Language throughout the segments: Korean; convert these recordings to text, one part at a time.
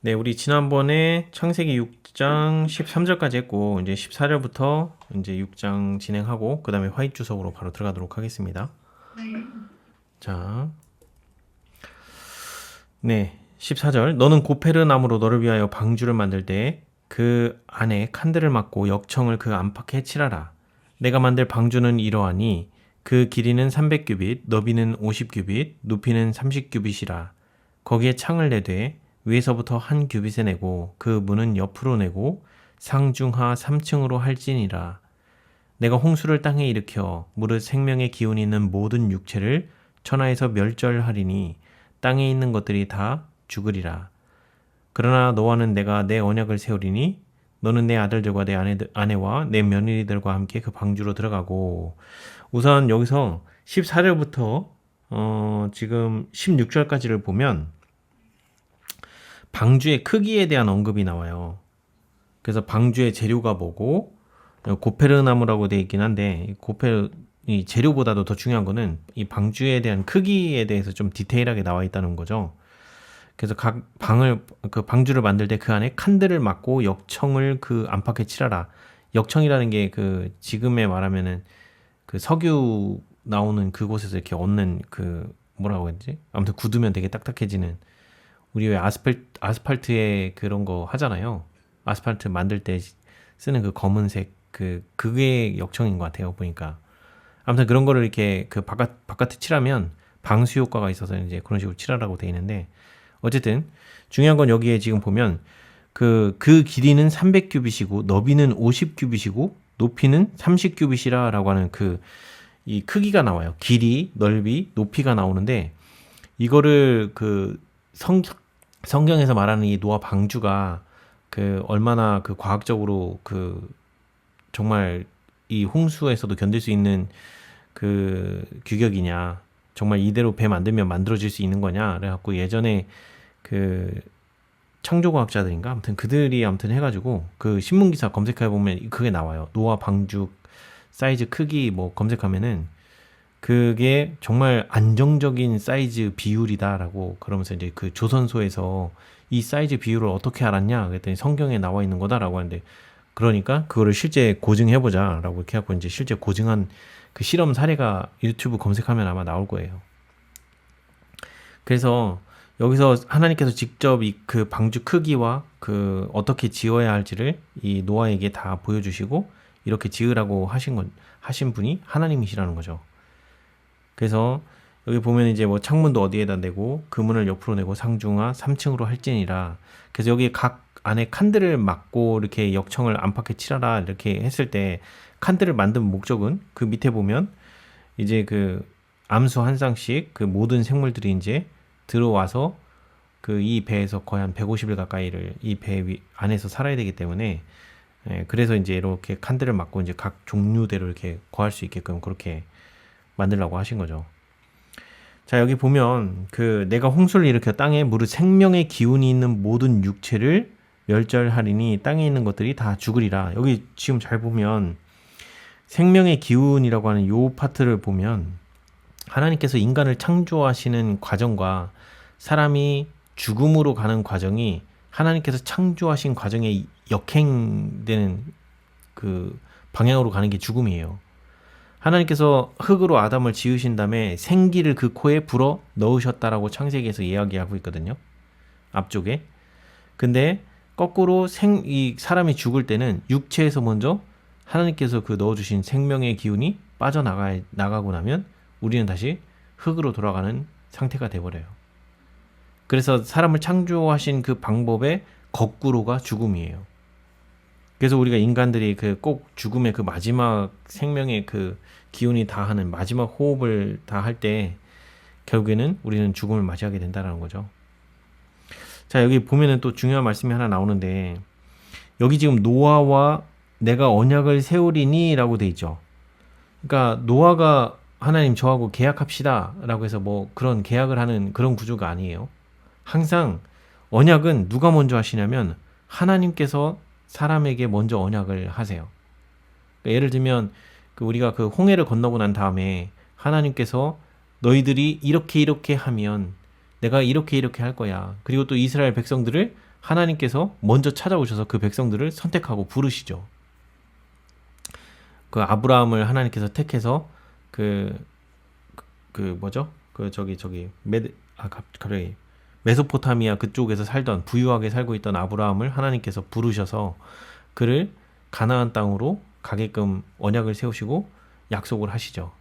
네, 우리 지난번에 창세기 6장 13절까지 했고, 이제 14절부터 이제 6장 진행하고, 그 다음에 화입 주석으로 바로 들어가도록 하겠습니다. 네. 자, 네, 14절. 너는 고페르나무로 너를 위하여 방주를 만들 때 그 안에 칸들을 막고 역청을 그 안팎에 칠하라. 내가 만들 방주는 이러하니 그 길이는 300규빗, 너비는 50규빗, 높이는 30규빗이라. 거기에 창을 내되 위에서부터 한 규빗에 내고 그 문은 옆으로 내고 상중하 3층으로 할지니라. 내가 홍수를 땅에 일으켜 무릇 생명의 기운이 있는 모든 육체를 천하에서 멸절하리니 땅에 있는 것들이 다 죽으리라. 그러나 너와는 내가 내 언약을 세우리니 너는 내 아들들과 내 아내와 내 며느리들과 함께 그 방주로 들어가고. 우선 여기서 14절부터 지금 16절까지를 보면 방주의 크기에 대한 언급이 나와요. 그래서 방주의 재료가 뭐고, 고페르나무라고 되어 있긴 한데 이 재료보다도 더 중요한 거는 이 방주에 대한 크기에 대해서 좀 디테일하게 나와 있다는 거죠. 그래서 각 그 방주를 만들 때 그 안에 칸들을 막고 역청을 그 안팎에 칠하라. 역청이라는 게 그 지금에 말하면은 그 석유 나오는 그곳에서 이렇게 얻는 그 뭐라고 했지? 아무튼 굳으면 되게 딱딱해지는, 우리 왜 아스팔트에 그런 거 하잖아요. 아스팔트 만들 때 쓰는 그 검은색 그게 역청인 것 같아요, 보니까. 아무튼 그런 거를 이렇게 그 바깥에 칠하면 방수 효과가 있어서 이제 그런 식으로 칠하라고 돼 있는데, 어쨌든 중요한 건 여기에 지금 보면 그 길이는 300규빗이고 너비는 50규빗이고 높이는 30규빗이라라고 하는 이 크기가 나와요. 길이, 넓이, 높이가 나오는데, 이거를 성경에서 말하는 이 노아 방주가 얼마나 과학적으로 정말 이 홍수에서도 견딜 수 있는 규격이냐, 정말 이대로 배 만들면 만들어질 수 있는 거냐. 그래갖고 예전에 창조과학자들인가 아무튼 그들이 해가지고 신문기사 검색해 보면 그게 나와요. 노아 방주 사이즈 크기 뭐 검색하면은 그게 정말 안정적인 사이즈 비율이다라고, 그러면서 이제 조선소에서 이 사이즈 비율을 어떻게 알았냐 그랬더니 성경에 나와 있는 거다라고 하는데, 그러니까 그거를 실제 고증해보자라고 이렇게 하고 이제 실제 고증한 그 실험 사례가 유튜브 검색하면 아마 나올 거예요. 그래서 여기서 하나님께서 직접 이 방주 크기와 어떻게 지어야 할지를 이 노아에게 다 보여주시고 이렇게 지으라고 하신 분이 하나님이시라는 거죠. 그래서 여기 보면 이제 뭐 창문도 어디에다 내고 그 문을 옆으로 내고 상중하 3층으로 할지니라. 그래서 여기 각 안에 칸들을 막고 이렇게 역청을 안팎에 칠하라 이렇게 했을 때, 칸들을 만든 목적은 그 밑에 보면 이제 암수 한 쌍씩 모든 생물들이 이제 들어와서 이 배에서 거의 한 150일 가까이를 이 배 안에서 살아야 되기 때문에, 그래서 이제 이렇게 칸들을 막고 이제 각 종류대로 이렇게 거할 수 있게끔 그렇게 만들라고 하신 거죠. 자, 여기 보면 내가 홍수를 일으켜 땅에 무릇 생명의 기운이 있는 모든 육체를 멸절하리니 땅에 있는 것들이 다 죽으리라. 여기 지금 잘 보면 생명의 기운이라고 하는 요 파트를 보면 하나님께서 인간을 창조하시는 과정과 사람이 죽음으로 가는 과정이 하나님께서 창조하신 과정에 역행되는 방향으로 가는 게 죽음이에요. 하나님께서 흙으로 아담을 지으신 다음에 생기를 그 코에 불어 넣으셨다라고 창세기에서 이야기하고 있거든요, 앞쪽에. 근데 거꾸로 이 사람이 죽을 때는 육체에서 먼저 하나님께서 넣어주신 생명의 기운이 빠져나가고 나면 우리는 다시 흙으로 돌아가는 상태가 돼버려요. 그래서 사람을 창조하신 그 방법의 거꾸로가 죽음이에요. 그래서 우리가 인간들이 꼭 죽음의 마지막 생명의 기운이 다 하는 마지막 호흡을 다 할 때 결국에는 우리는 죽음을 맞이하게 된다는 거죠. 자, 여기 보면은 또 중요한 말씀이 하나 나오는데, 여기 지금 노아와 내가 언약을 세우리니 라고 돼 있죠. 그러니까 노아가 하나님 저하고 계약합시다 라고 해서 뭐 그런 계약을 하는 그런 구조가 아니에요. 항상 언약은 누가 먼저 하시냐면 하나님께서 사람에게 먼저 언약을 하세요. 그러니까 예를 들면 우리가 홍해를 건너고 난 다음에 하나님께서 너희들이 이렇게 하면 내가 이렇게 할 거야. 그리고 또 이스라엘 백성들을 하나님께서 먼저 찾아오셔서 그 백성들을 선택하고 부르시죠. 그 아브라함을 하나님께서 택해서 뭐죠? 갑자기 메소포타미아 그쪽에서 살던 부유하게 살고 있던 아브라함을 하나님께서 부르셔서 그를 가나안 땅으로 가게끔 언약을 세우시고 약속을 하시죠.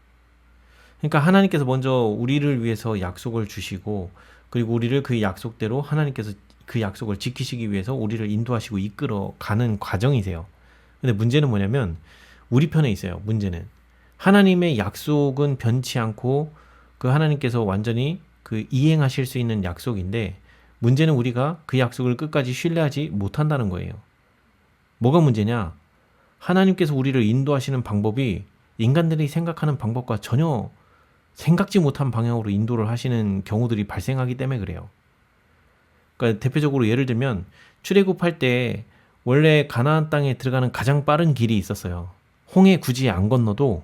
그러니까 하나님께서 먼저 우리를 위해서 약속을 주시고 그리고 우리를 그 약속대로 하나님께서 그 약속을 지키시기 위해서 우리를 인도하시고 이끌어 가는 과정이세요. 근데 문제는 뭐냐면 우리 편에 있어요. 문제는 하나님의 약속은 변치 않고 그 하나님께서 완전히 그 이행하실 수 있는 약속인데 문제는 우리가 그 약속을 끝까지 신뢰하지 못한다는 거예요. 뭐가 문제냐? 하나님께서 우리를 인도하시는 방법이 인간들이 생각하는 방법과 전혀 생각지 못한 방향으로 인도를 하시는 경우들이 발생하기 때문에 그래요. 그러니까 대표적으로 예를 들면 출애굽할 때 원래 가나안 땅에 들어가는 가장 빠른 길이 있었어요. 홍해 굳이 안 건너도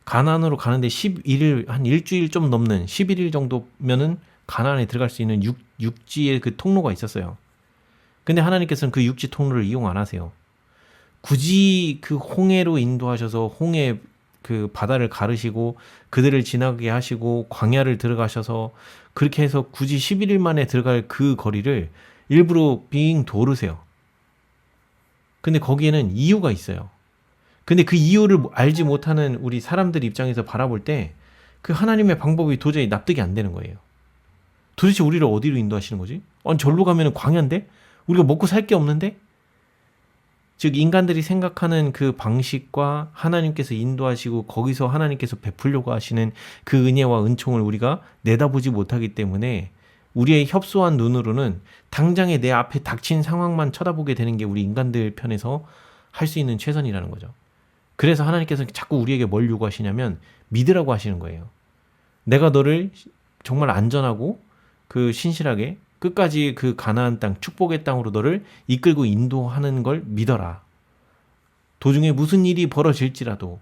가나안으로 가는데 11일, 한 일주일 좀 넘는 11일 정도면은 가나안에 들어갈 수 있는 육지의 그 통로가 있었어요. 근데 하나님께서는 그 육지 통로를 이용 안 하세요. 굳이 그 홍해로 인도하셔서 홍해 그 바다를 가르시고 그들을 지나게 하시고 광야를 들어가셔서 그렇게 해서 굳이 11일 만에 들어갈 그 거리를 일부러 빙 도르세요. 근데 거기에는 이유가 있어요. 근데 그 이유를 알지 못하는 우리 사람들 입장에서 바라볼 때 그 하나님의 방법이 도저히 납득이 안 되는 거예요. 도대체 우리를 어디로 인도하시는 거지? 아니 절로 가면 광야인데? 우리가 먹고 살 게 없는데? 즉 인간들이 생각하는 그 방식과 하나님께서 인도하시고 거기서 하나님께서 베풀려고 하시는 그 은혜와 은총을 우리가 내다보지 못하기 때문에 우리의 협소한 눈으로는 당장에 내 앞에 닥친 상황만 쳐다보게 되는 게 우리 인간들 편에서 할 수 있는 최선이라는 거죠. 그래서 하나님께서 자꾸 우리에게 뭘 요구하시냐면 믿으라고 하시는 거예요. 내가 너를 정말 안전하고 그 신실하게 끝까지 그 가나안 땅, 축복의 땅으로 너를 이끌고 인도하는 걸 믿어라. 도중에 무슨 일이 벌어질지라도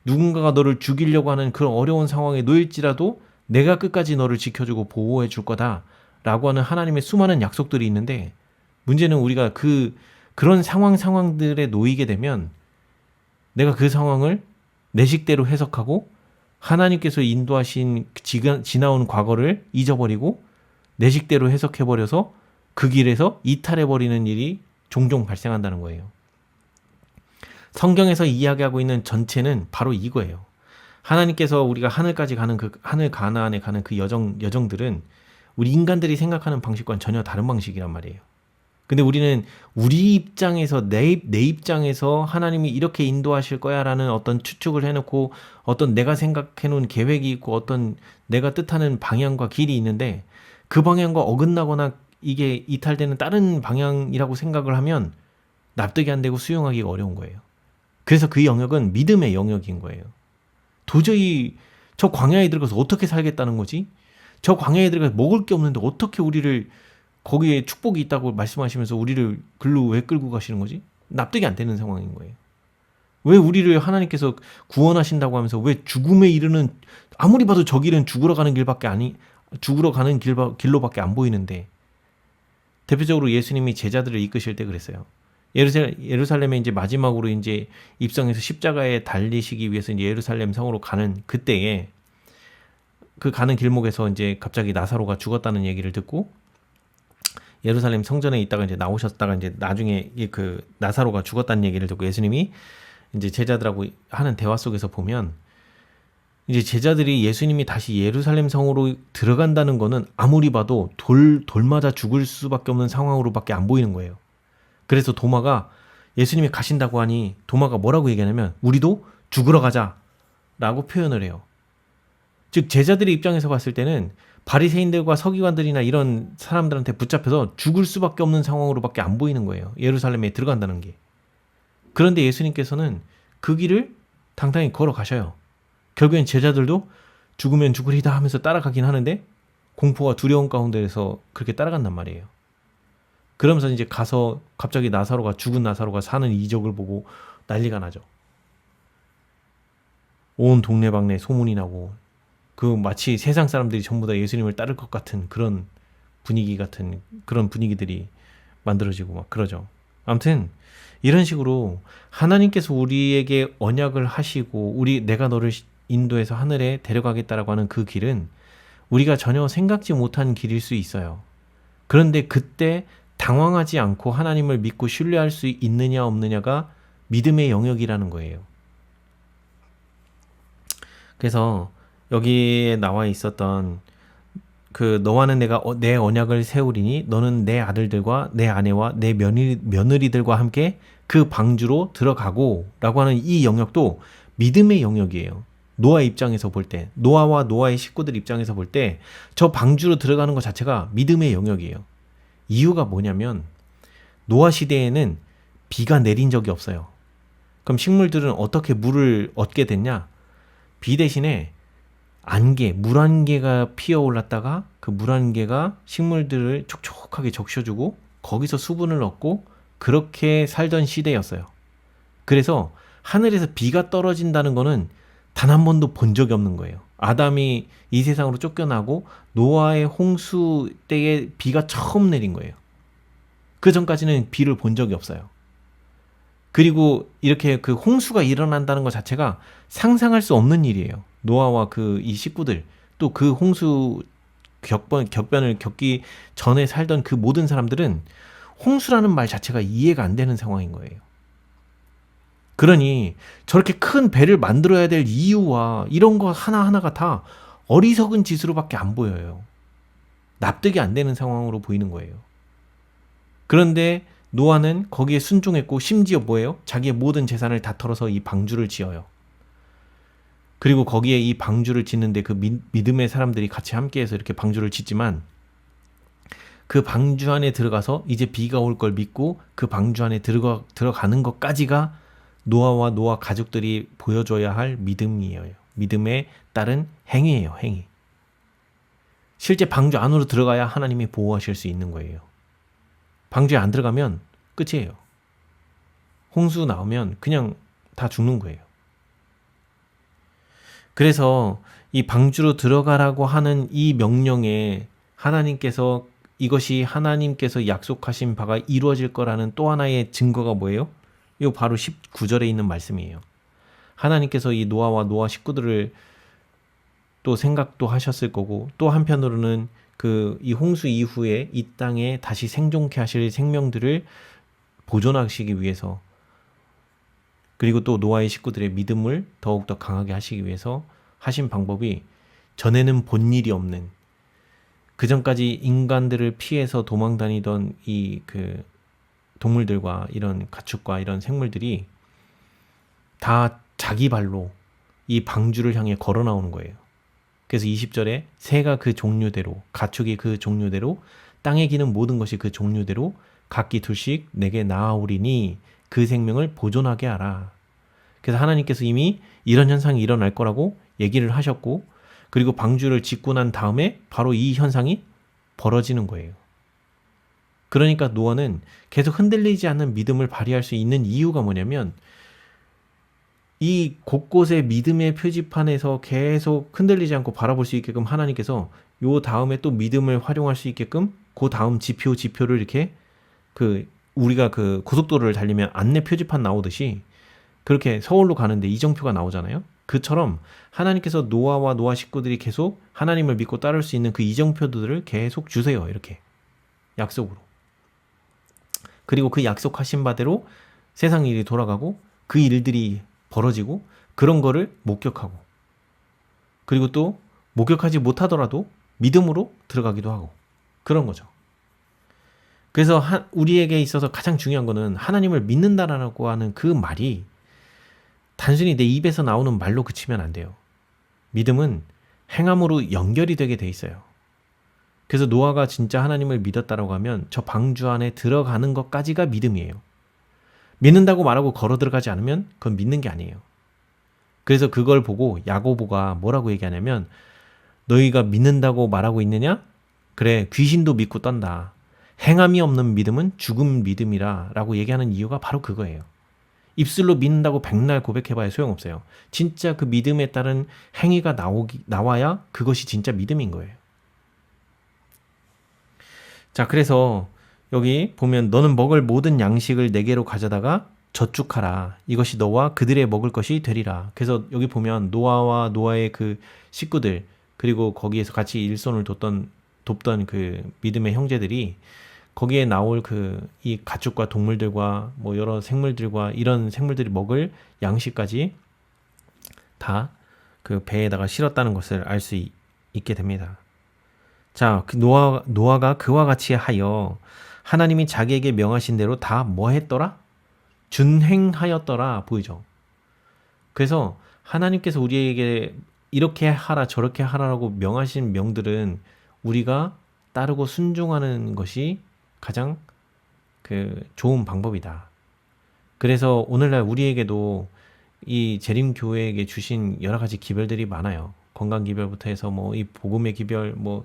누군가가 너를 죽이려고 하는 그런 어려운 상황에 놓일지라도 내가 끝까지 너를 지켜주고 보호해 줄 거다 라고 하는 하나님의 수많은 약속들이 있는데 문제는 우리가 그런 상황들에 놓이게 되면 내가 그 상황을 내 식대로 해석하고 하나님께서 인도하신 지나온 과거를 잊어버리고 내 식대로 해석해버려서 그 길에서 이탈해버리는 일이 종종 발생한다는 거예요. 성경에서 이야기하고 있는 전체는 바로 이거예요. 하나님께서 우리가 하늘까지 가는 하늘 가나안에 가는 그 여정들은 우리 인간들이 생각하는 방식과는 전혀 다른 방식이란 말이에요. 근데 우리는 우리 입장에서 내 입장에서 하나님이 이렇게 인도하실 거야 라는 어떤 추측을 해놓고 어떤 내가 생각해 놓은 계획이 있고 어떤 내가 뜻하는 방향과 길이 있는데 그 방향과 어긋나거나 이게 이탈되는 다른 방향이라고 생각을 하면 납득이 안 되고 수용하기가 어려운 거예요. 그래서 그 영역은 믿음의 영역인 거예요. 도저히 저 광야에 들어가서 어떻게 살겠다는 거지? 저 광야에 들어가서 먹을 게 없는데 어떻게 우리를 거기에 축복이 있다고 말씀하시면서 우리를 글로 왜 끌고 가시는 거지? 납득이 안 되는 상황인 거예요. 왜 우리를 하나님께서 구원하신다고 하면서 왜 죽음에 이르는 아무리 봐도 저 길은 죽으러 가는 길로밖에 안 보이는데 대표적으로 예수님이 제자들을 이끄실 때 그랬어요. 예루살렘에 이제 마지막으로 이제 입성해서 십자가에 달리시기 위해서 이제 예루살렘 성으로 가는 그때에 그 가는 길목에서 이제 갑자기 나사로가 죽었다는 얘기를 듣고 예루살렘 성전에 있다가 이제 나오셨다가 이제 나중에 그 나사로가 죽었다는 얘기를 듣고 예수님이 이제 제자들하고 하는 대화 속에서 보면 이제 제자들이 예수님이 다시 예루살렘 성으로 들어간다는 거는 아무리 봐도 돌 맞아 죽을 수밖에 없는 상황으로밖에 안 보이는 거예요. 그래서 도마가 예수님이 가신다고 하니 도마가 뭐라고 얘기하냐면 우리도 죽으러 가자라고 표현을 해요. 즉 제자들의 입장에서 봤을 때는 바리새인들과 서기관들이나 이런 사람들한테 붙잡혀서 죽을 수밖에 없는 상황으로밖에 안 보이는 거예요. 예루살렘에 들어간다는 게. 그런데 예수님께서는 그 길을 당당히 걸어가셔요. 결국엔 제자들도 죽으면 죽으리다 하면서 따라가긴 하는데 공포와 두려움 가운데에서 그렇게 따라간단 말이에요. 그러면서 이제 가서 갑자기 죽은 나사로가 사는 이적을 보고 난리가 나죠. 온 동네방네 소문이 나고 그 마치 세상 사람들이 전부 다 예수님을 따를 것 같은 그런 분위기들이 만들어지고 막 그러죠. 아무튼 이런 식으로 하나님께서 우리에게 언약을 하시고 내가 너를 인도해서 하늘에 데려가겠다라고 하는 그 길은 우리가 전혀 생각지 못한 길일 수 있어요. 그런데 그때 당황하지 않고 하나님을 믿고 신뢰할 수 있느냐 없느냐가 믿음의 영역이라는 거예요. 그래서 여기에 나와 있었던 그 너와는 내가 내 언약을 세우리니 너는 내 아들들과 내 아내와 내 며느리들과 함께 그 방주로 들어가고 라고 하는 이 영역도 믿음의 영역이에요. 노아 입장에서 볼 때, 노아와 노아의 식구들 입장에서 볼 때 저 방주로 들어가는 것 자체가 믿음의 영역이에요. 이유가 뭐냐면 노아 시대에는 비가 내린 적이 없어요. 그럼 식물들은 어떻게 물을 얻게 됐냐? 비 대신에 물안개가 피어올랐다가 그 물안개가 식물들을 촉촉하게 적셔주고 거기서 수분을 얻고 그렇게 살던 시대였어요. 그래서 하늘에서 비가 떨어진다는 거는 단 한 번도 본 적이 없는 거예요. 아담이 이 세상으로 쫓겨나고 노아의 홍수 때에 비가 처음 내린 거예요. 그 전까지는 비를 본 적이 없어요. 그리고 이렇게 그 홍수가 일어난다는 것 자체가 상상할 수 없는 일이에요. 노아와 이 식구들, 또 그 홍수 격변을 겪기 전에 살던 그 모든 사람들은 홍수라는 말 자체가 이해가 안 되는 상황인 거예요. 그러니 저렇게 큰 배를 만들어야 될 이유와 이런 거 하나하나가 다 어리석은 짓으로밖에 안 보여요. 납득이 안 되는 상황으로 보이는 거예요. 그런데 노아는 거기에 순종했고 심지어 뭐예요? 자기의 모든 재산을 다 털어서 이 방주를 지어요. 그리고 거기에 이 방주를 짓는데 그 믿음의 사람들이 같이 함께해서 이렇게 방주를 짓지만 그 방주 안에 들어가서 이제 비가 올 걸 믿고 그 방주 안에 들어가는 것까지가 노아와 노아 가족들이 보여줘야 할 믿음이에요. 믿음에 따른 행위예요. 행위. 실제 방주 안으로 들어가야 하나님이 보호하실 수 있는 거예요. 방주에 안 들어가면 끝이에요. 홍수 나오면 그냥 다 죽는 거예요. 그래서 이 방주로 들어가라고 하는 이 명령에 하나님께서 이것이 하나님께서 약속하신 바가 이루어질 거라는 또 하나의 증거가 뭐예요? 이거 바로 19절에 있는 말씀이에요. 하나님께서 이 노아와 노아 식구들을 또 생각도 하셨을 거고 또 한편으로는 이 홍수 이후에 이 땅에 다시 생존케 하실 생명들을 보존하시기 위해서 그리고 또 노아의 식구들의 믿음을 더욱더 강하게 하시기 위해서 하신 방법이 전에는 본 일이 없는 그 전까지 인간들을 피해서 도망 다니던 동물들과 이런 가축과 이런 생물들이 다 자기 발로 이 방주를 향해 걸어 나오는 거예요. 그래서 20절에 새가 그 종류대로 가축이 그 종류대로 땅에 기는 모든 것이 그 종류대로 각기 둘씩 내게 나아오리니 그 생명을 보존하게 하라. 그래서 하나님께서 이미 이런 현상이 일어날 거라고 얘기를 하셨고 그리고 방주를 짓고 난 다음에 바로 이 현상이 벌어지는 거예요. 그러니까 노아는 계속 흔들리지 않는 믿음을 발휘할 수 있는 이유가 뭐냐면 이 곳곳의 믿음의 표지판에서 계속 흔들리지 않고 바라볼 수 있게끔 하나님께서 요 다음에 또 믿음을 활용할 수 있게끔 그 다음 지표를 이렇게 우리가 고속도로를 달리면 안내 표지판 나오듯이 그렇게 서울로 가는데 이정표가 나오잖아요. 그처럼 하나님께서 노아와 노아 식구들이 계속 하나님을 믿고 따를 수 있는 그 이정표들을 계속 주세요. 이렇게 약속으로. 그리고 그 약속하신 바대로 세상 일이 돌아가고 그 일들이 벌어지고 그런 거를 목격하고 그리고 또 목격하지 못하더라도 믿음으로 들어가기도 하고 그런 거죠. 그래서 우리에게 있어서 가장 중요한 거는 하나님을 믿는다라고 하는 그 말이 단순히 내 입에서 나오는 말로 그치면 안 돼요. 믿음은 행함으로 연결이 되게 돼 있어요. 그래서 노아가 진짜 하나님을 믿었다라고 하면 저 방주 안에 들어가는 것까지가 믿음이에요. 믿는다고 말하고 걸어 들어가지 않으면 그건 믿는 게 아니에요. 그래서 그걸 보고 야고보가 뭐라고 얘기하냐면 너희가 믿는다고 말하고 있느냐? 그래, 귀신도 믿고 떤다. 행함이 없는 믿음은 죽은 믿음이라 라고 얘기하는 이유가 바로 그거예요. 입술로 믿는다고 백날 고백해봐야 소용없어요. 진짜 그 믿음에 따른 행위가 나와야 그것이 진짜 믿음인 거예요. 자, 그래서 여기 보면 너는 먹을 모든 양식을 내게로 가져다가 저축하라. 이것이 너와 그들의 먹을 것이 되리라. 그래서 여기 보면 노아와 노아의 그 식구들 그리고 거기에서 같이 일손을 돕던 그 믿음의 형제들이 거기에 나올 그 이 가축과 동물들과 뭐 여러 생물들과 이런 생물들이 먹을 양식까지 다 그 배에다가 실었다는 것을 알 수 있게 됩니다. 자, 그 노아가 그와 같이 하여 하나님이 자기에게 명하신 대로 다 뭐 했더라? 준행하였더라. 보이죠? 그래서 하나님께서 우리에게 이렇게 하라 저렇게 하라라고 명하신 명들은 우리가 따르고 순종하는 것이 가장 그 좋은 방법이다. 그래서 오늘날 우리에게도 이 재림교회에게 주신 여러 가지 기별들이 많아요. 건강 기별부터 해서 뭐 이 복음의 기별, 뭐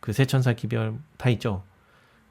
그 세천사 기별 다 있죠.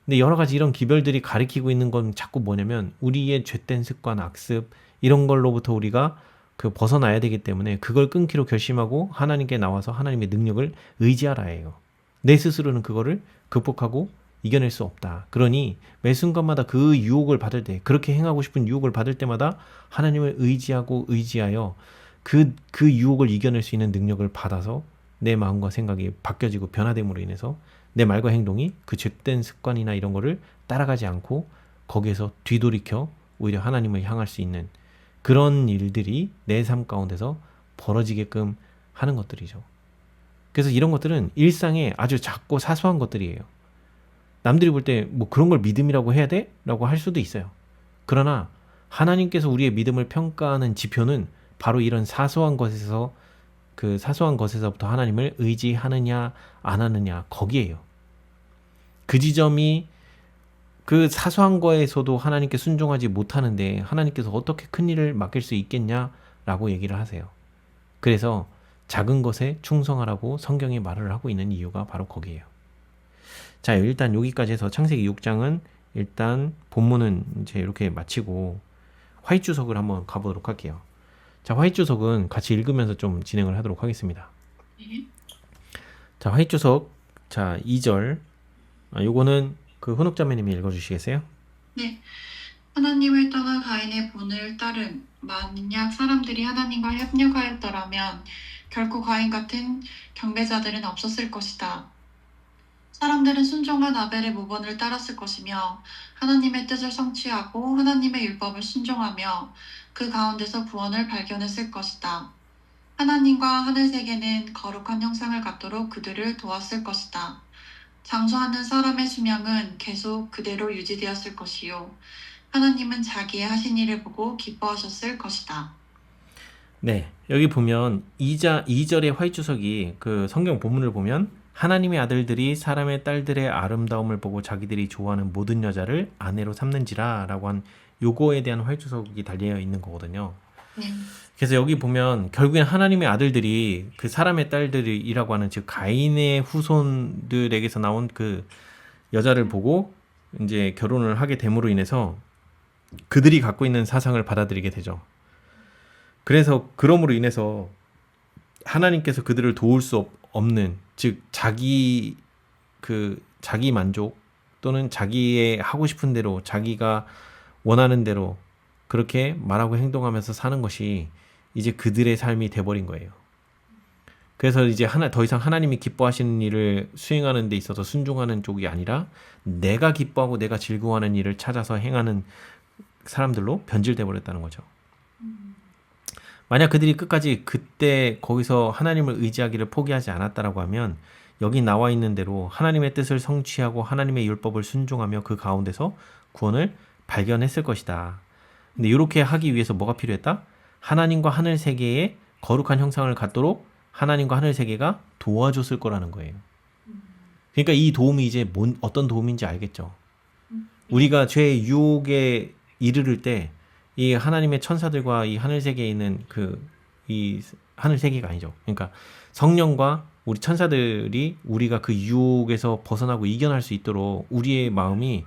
근데 여러 가지 이런 기별들이 가리키고 있는 건 자꾸 뭐냐면 우리의 죄된 습관, 악습 이런 걸로부터 우리가 그 벗어나야 되기 때문에 그걸 끊기로 결심하고 하나님께 나와서 하나님의 능력을 의지하라 해요. 내 스스로는 그거를 극복하고 이겨낼 수 없다. 그러니 매 순간마다 그 유혹을 받을 때, 그렇게 행하고 싶은 유혹을 받을 때마다 하나님을 의지하여 그 유혹을 이겨낼 수 있는 능력을 받아서 내 마음과 생각이 바뀌어지고 변화됨으로 인해서 내 말과 행동이 그 죄된 습관이나 이런 거를 따라가지 않고 거기에서 뒤돌이켜 오히려 하나님을 향할 수 있는 그런 일들이 내 삶 가운데서 벌어지게끔 하는 것들이죠. 그래서 이런 것들은 일상에 아주 작고 사소한 것들이에요. 남들이 볼 때 뭐 그런 걸 믿음이라고 해야 돼? 라고 할 수도 있어요. 그러나 하나님께서 우리의 믿음을 평가하는 지표는 바로 이런 사소한 것에서부터 하나님을 의지하느냐 안 하느냐 거기에요. 그 지점이 그 사소한 거에서도 하나님께 순종하지 못하는데 하나님께서 어떻게 큰 일을 맡길 수 있겠냐라고 얘기를 하세요. 그래서 작은 것에 충성하라고 성경이 말을 하고 있는 이유가 바로 거기에요. 자, 일단 여기까지 해서 창세기 6장은 일단 본문은 이제 이렇게 마치고 화이 주석을 한번 가보도록 할게요. 자, 화이 주석은 같이 읽으면서 좀 진행을 하도록 하겠습니다. 자, 화이 주석 자 2절 요거는 그 훈옥자매님이 읽어주시겠어요? 네. 하나님을 떠나 가인의 본을 따름 만약 사람들이 하나님과 협력하였더라면 결코 가인 같은 경배자들은 없었을 것이다. 사람들은 순종한 아벨의 모본을 따랐을 것이며 하나님의 뜻을 성취하고 하나님의 율법을 순종하며 그 가운데서 구원을 발견했을 것이다. 하나님과 하늘 세계는 거룩한 형상을 갖도록 그들을 도왔을 것이다. 장수하는 사람의 수명은 계속 그대로 유지되었을 것이요. 하나님은 자기의 하신 일을 보고 기뻐하셨을 것이다. 네, 여기 보면 2절의 화이 주석이 그 성경 본문을 보면 하나님의 아들들이 사람의 딸들의 아름다움을 보고 자기들이 좋아하는 모든 여자를 아내로 삼는지라 라고 한 요거에 대한 화이 주석이 달려 있는 거거든요. 그래서 여기 보면 결국엔 하나님의 아들들이 그 사람의 딸들이라고 하는 즉 가인의 후손들에게서 나온 그 여자를 보고 이제 결혼을 하게 됨으로 인해서 그들이 갖고 있는 사상을 받아들이게 되죠. 그래서 그럼으로 인해서 하나님께서 그들을 도울 수 없는 즉 자기 만족 또는 자기의 하고 싶은 대로 자기가 원하는 대로 그렇게 말하고 행동하면서 사는 것이 이제 그들의 삶이 돼버린 거예요. 그래서 이제 더 이상 하나님이 기뻐하시는 일을 수행하는 데 있어서 순종하는 쪽이 아니라 내가 기뻐하고 내가 즐거워하는 일을 찾아서 행하는 사람들로 변질돼 버렸다는 거죠. 만약 그들이 끝까지 그때 거기서 하나님을 의지하기를 포기하지 않았다라고 하면 여기 나와 있는 대로 하나님의 뜻을 성취하고 하나님의 율법을 순종하며 그 가운데서 구원을 발견했을 것이다. 근데 이렇게 하기 위해서 뭐가 필요했다? 하나님과 하늘 세계의 거룩한 형상을 갖도록 하나님과 하늘 세계가 도와줬을 거라는 거예요. 그러니까 이 도움이 이제 어떤 도움인지 알겠죠? 우리가 죄의 유혹에 이르를 때 이 하나님의 천사들과 이 하늘 세계에 있는 이 하늘 세계가 아니죠. 그러니까 성령과 우리 천사들이 우리가 그 유혹에서 벗어나고 이겨낼 수 있도록 우리의 마음이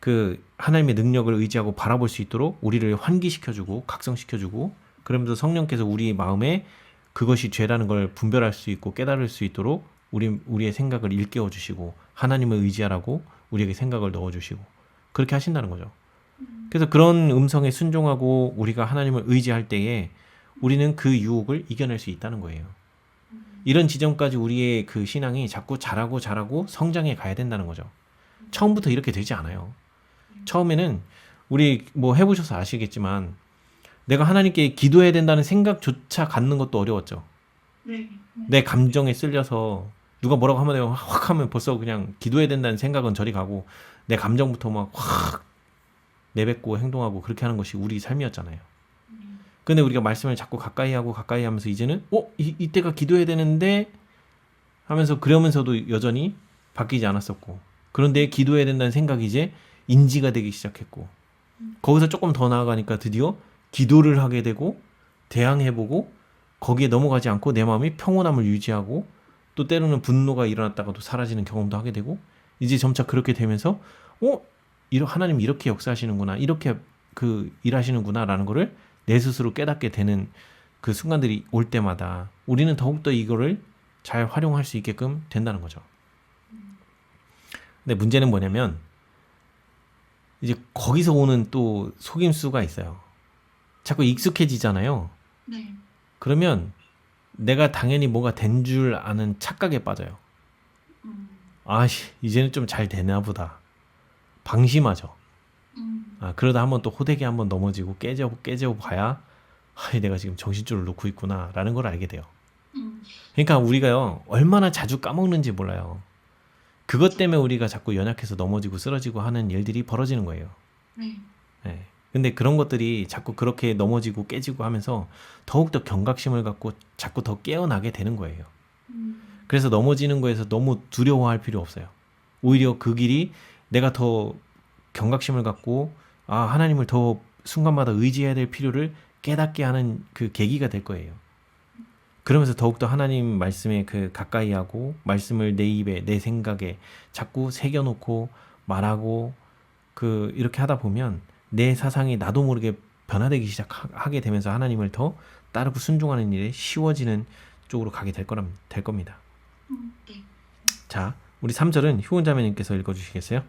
그 하나님의 능력을 의지하고 바라볼 수 있도록 우리를 환기시켜주고 각성시켜주고 그러면서 성령께서 우리 마음에 그것이 죄라는 걸 분별할 수 있고 깨달을 수 있도록 우리의 생각을 일깨워 주시고 하나님을 의지하라고 우리에게 생각을 넣어주시고 그렇게 하신다는 거죠. 그래서 그런 음성에 순종하고 우리가 하나님을 의지할 때에 우리는 그 유혹을 이겨낼 수 있다는 거예요. 이런 지점까지 우리의 그 신앙이 자꾸 자라고 성장해 가야 된다는 거죠. 처음부터 이렇게 되지 않아요. 처음에는 우리 뭐 해보셔서 아시겠지만 내가 하나님께 기도해야 된다는 생각조차 갖는 것도 어려웠죠. 네. 내 감정에 쓸려서 누가 뭐라고 하면 내가 확 하면 벌써 그냥 기도해야 된다는 생각은 저리 가고 내 감정부터 막 확 내뱉고 행동하고 그렇게 하는 것이 우리 삶이었잖아요. 근데 우리가 말씀을 자꾸 가까이 하면서 이제는 이때가 기도해야 되는데 하면서 그러면서도 여전히 바뀌지 않았었고 그런데 기도해야 된다는 생각이 이제 인지가 되기 시작했고 거기서 조금 더 나아가니까 드디어 기도를 하게 되고 대항해보고 거기에 넘어가지 않고 내 마음이 평온함을 유지하고 또 때로는 분노가 일어났다가도 사라지는 경험도 하게 되고 이제 점차 그렇게 되면서 하나님 이렇게 역사하시는구나 이렇게 그 일하시는구나 라는 거를 내 스스로 깨닫게 되는 그 순간들이 올 때마다 우리는 더욱더 이거를 잘 활용할 수 있게끔 된다는 거죠. 근데 문제는 뭐냐면 이제 거기서 오는 또 속임수가 있어요. 자꾸 익숙해지잖아요. 네. 그러면 내가 당연히 뭐가 된 줄 아는 착각에 빠져요. 이제는 좀 잘 되나 보다. 방심하죠. 그러다 한번 또 호되게 한번 넘어지고 깨져 봐야 내가 지금 정신줄을 놓고 있구나 라는 걸 알게 돼요. 그러니까 우리가요 얼마나 자주 까먹는지 몰라요. 그것 때문에 우리가 자꾸 연약해서 넘어지고 쓰러지고 하는 일들이 벌어지는 거예요. 네. 네. 근데 그런 것들이 자꾸 그렇게 넘어지고 깨지고 하면서 더욱더 경각심을 갖고 자꾸 더 깨어나게 되는 거예요. 그래서 넘어지는 거에서 너무 두려워할 필요 없어요. 오히려 그 길이 내가 더 경각심을 갖고 하나님을 더 순간마다 의지해야 될 필요를 깨닫게 하는 그 계기가 될 거예요. 그러면서 더욱더 하나님 말씀에 그 가까이 하고 말씀을 내 입에 내 생각에 자꾸 새겨놓고 말하고 이렇게 하다 보면 내 사상이 나도 모르게 변화되기 시작하게 되면서 하나님을 더 따르고 순종하는 일에 쉬워지는 쪽으로 가게 될 겁니다. 네. 자, 우리 3절은 효은자매님께서 읽어주시겠어요?